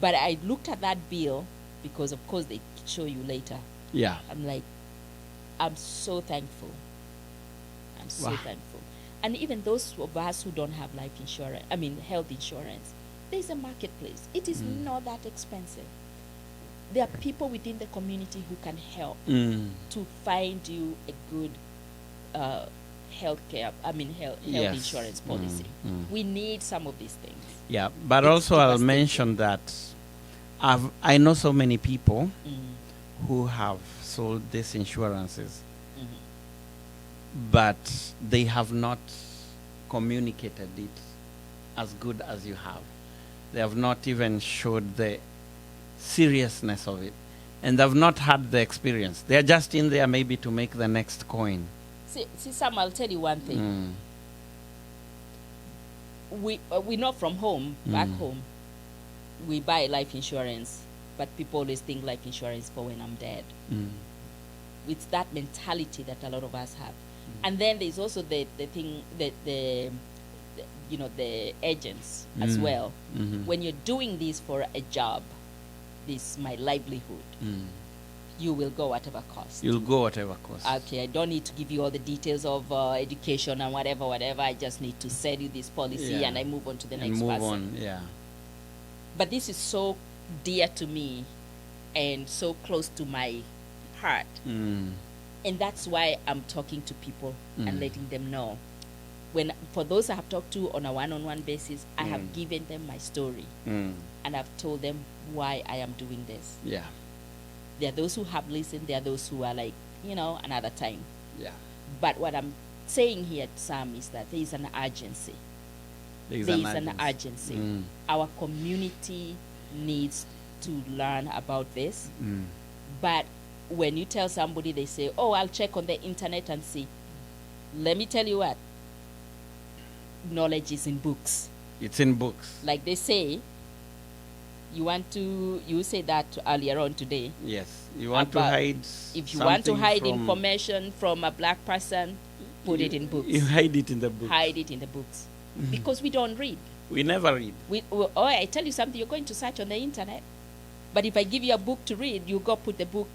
But I looked at that bill because, of course, they show you later. Yeah. I'm like, I'm so thankful. I'm so Wow. thankful. And even those of us who don't have health insurance, there's a marketplace. It is not that expensive. There are people within the community who can help to find you a good health Yes. insurance policy. We need some of these things. Yeah. But It's also I'll devastating. mention that I know so many people who have sold these insurances, but they have not communicated it as good as you have. They have not even showed the seriousness of it, and they've not had the experience. They're just in there maybe to make the next coin. See, Sam, I'll tell you one thing. We know from home, back home, we buy life insurance, but people always think life insurance for when I'm dead. It's that mentality that a lot of us have. And then there's also the thing that the agents as well. When you're doing this for a job, this is my livelihood, you will go whatever cost. You'll go whatever cost. Okay, I don't need to give you all the details of education and whatever. I just need to sell you this policy and I move on to the next move person. on, yeah. But this is so dear to me and so close to my heart. And that's why I'm talking to people and letting them know. For those I have talked to on a one-on-one basis, I have given them my story and I've told them why I am doing this. Yeah. There are those who have listened. There are those who are like, another time. Yeah. But what I'm saying here, Sam, is that there is an urgency. There is an urgency. Our community needs to learn about this. But when you tell somebody, they say, oh, I'll check on the internet and see. Let me tell you what. Knowledge is in books. It's in books. Like they say, you say that earlier on today. Yes. You want to hide If you want to hide from information from a black person, put it in books. You hide it in the book. Hide it in the books. Because we don't read. We never read. I tell you something, you're going to search on the internet. But if I give you a book to read, you go put the book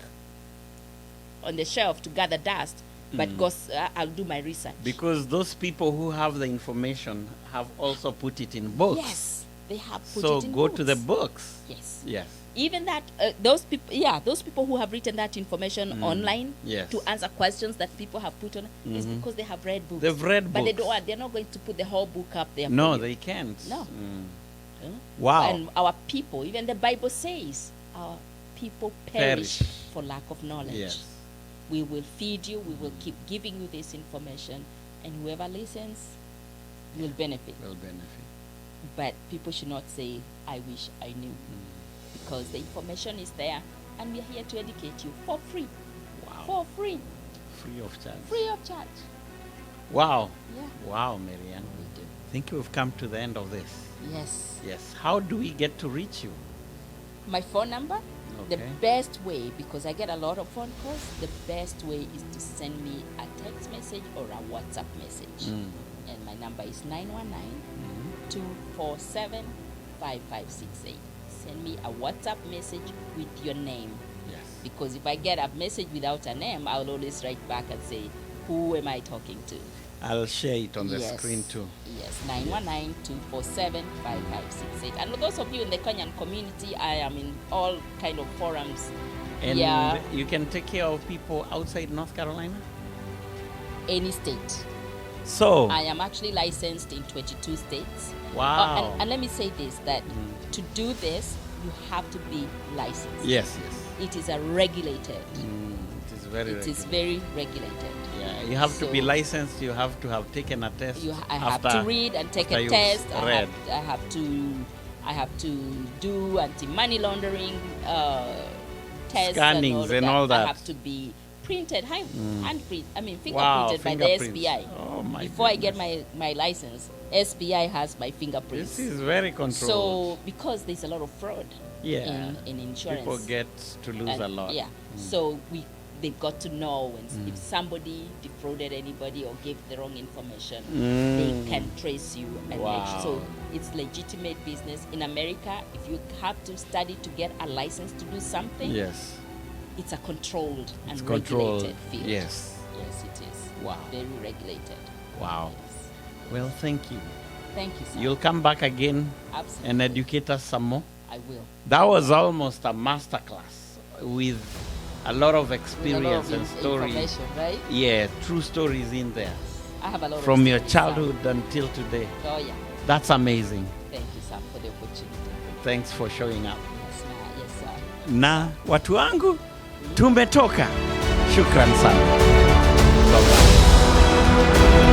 on the shelf to gather dust. But I'll do my research. Because those people who have the information have also put it in books. Yes, they have put so it in go books. to the books. Yes. Yes. Even that, those people who have written that information online Yes. to answer questions that people have put on, is because they have read books. They've read but books. they're not going to put the whole book up there. No, for you. they can't. No. Wow. And our people, even the Bible says, people perish Perish. for lack of knowledge. Yes. We will feed you, we will keep giving you this information, and whoever listens will benefit. Will benefit. But people should not say, I wish I knew. Because the information is there, and we're here to educate you for free. Wow. For free. Free of charge. Free of charge. Wow. Yeah. Wow, Maryanne. We do. I think we've come to the end of this. Yes. Yes. How do we get to reach you? My phone number, the Okay. best way, because I get a lot of phone calls, the best way is to send me a text message or a WhatsApp message. And my number is 919-247-5568. Send me a WhatsApp message with your name. Yes. Because if I get a message without a name, I'll always write back and say, who am I talking to? I'll share it on the Yes. screen too. Yes, 919-247-5568. And those of you in the Kenyan community, I am in all kind of forums. And Yeah. you can take care of people outside North Carolina? Any state. So, I am actually licensed in 22 states. wow. And let me say this, that to do this, you have to be licensed. Yes, yes. It is a regulated. It is very It is regulated. very regulated. Yeah, you have to be So- licensed. You have to have taken a test. I have to read and take after a you've test. read. I have to do anti-money laundering tests Scannings and all I that. have to be printed, hand print. I mean, Wow, fingerprinted by the fingerprints. SBI. Oh my Before I get goodness. my license, SBI has my fingerprints. This is very controlled. So because there's a lot of fraud yeah, in insurance, people get to lose and- a lot. Yeah. So they've got to know when if somebody defrauded anybody or gave the wrong information, they can trace you. And Wow. so it's legitimate business. In America, if you have to study to get a license to do something, Yes, it's a controlled and it's controlled. regulated field. Yes. Yes, it is. Wow. Very regulated. Wow. Yes. Well, thank you. Thank you, sir. You'll come back again Absolutely. and educate us some more. I will. That was almost a masterclass with a lot of With experience a lot of and stories. information, right? Yeah, true stories in there. I have a lot From of your stories, sir. childhood until today. Oh, yeah. That's amazing. Thank you, sir, for the opportunity. Thanks for showing up. Yes, sir. Yes, sir. Na watu wangu tumetoka. Shukran sana. Bye-bye.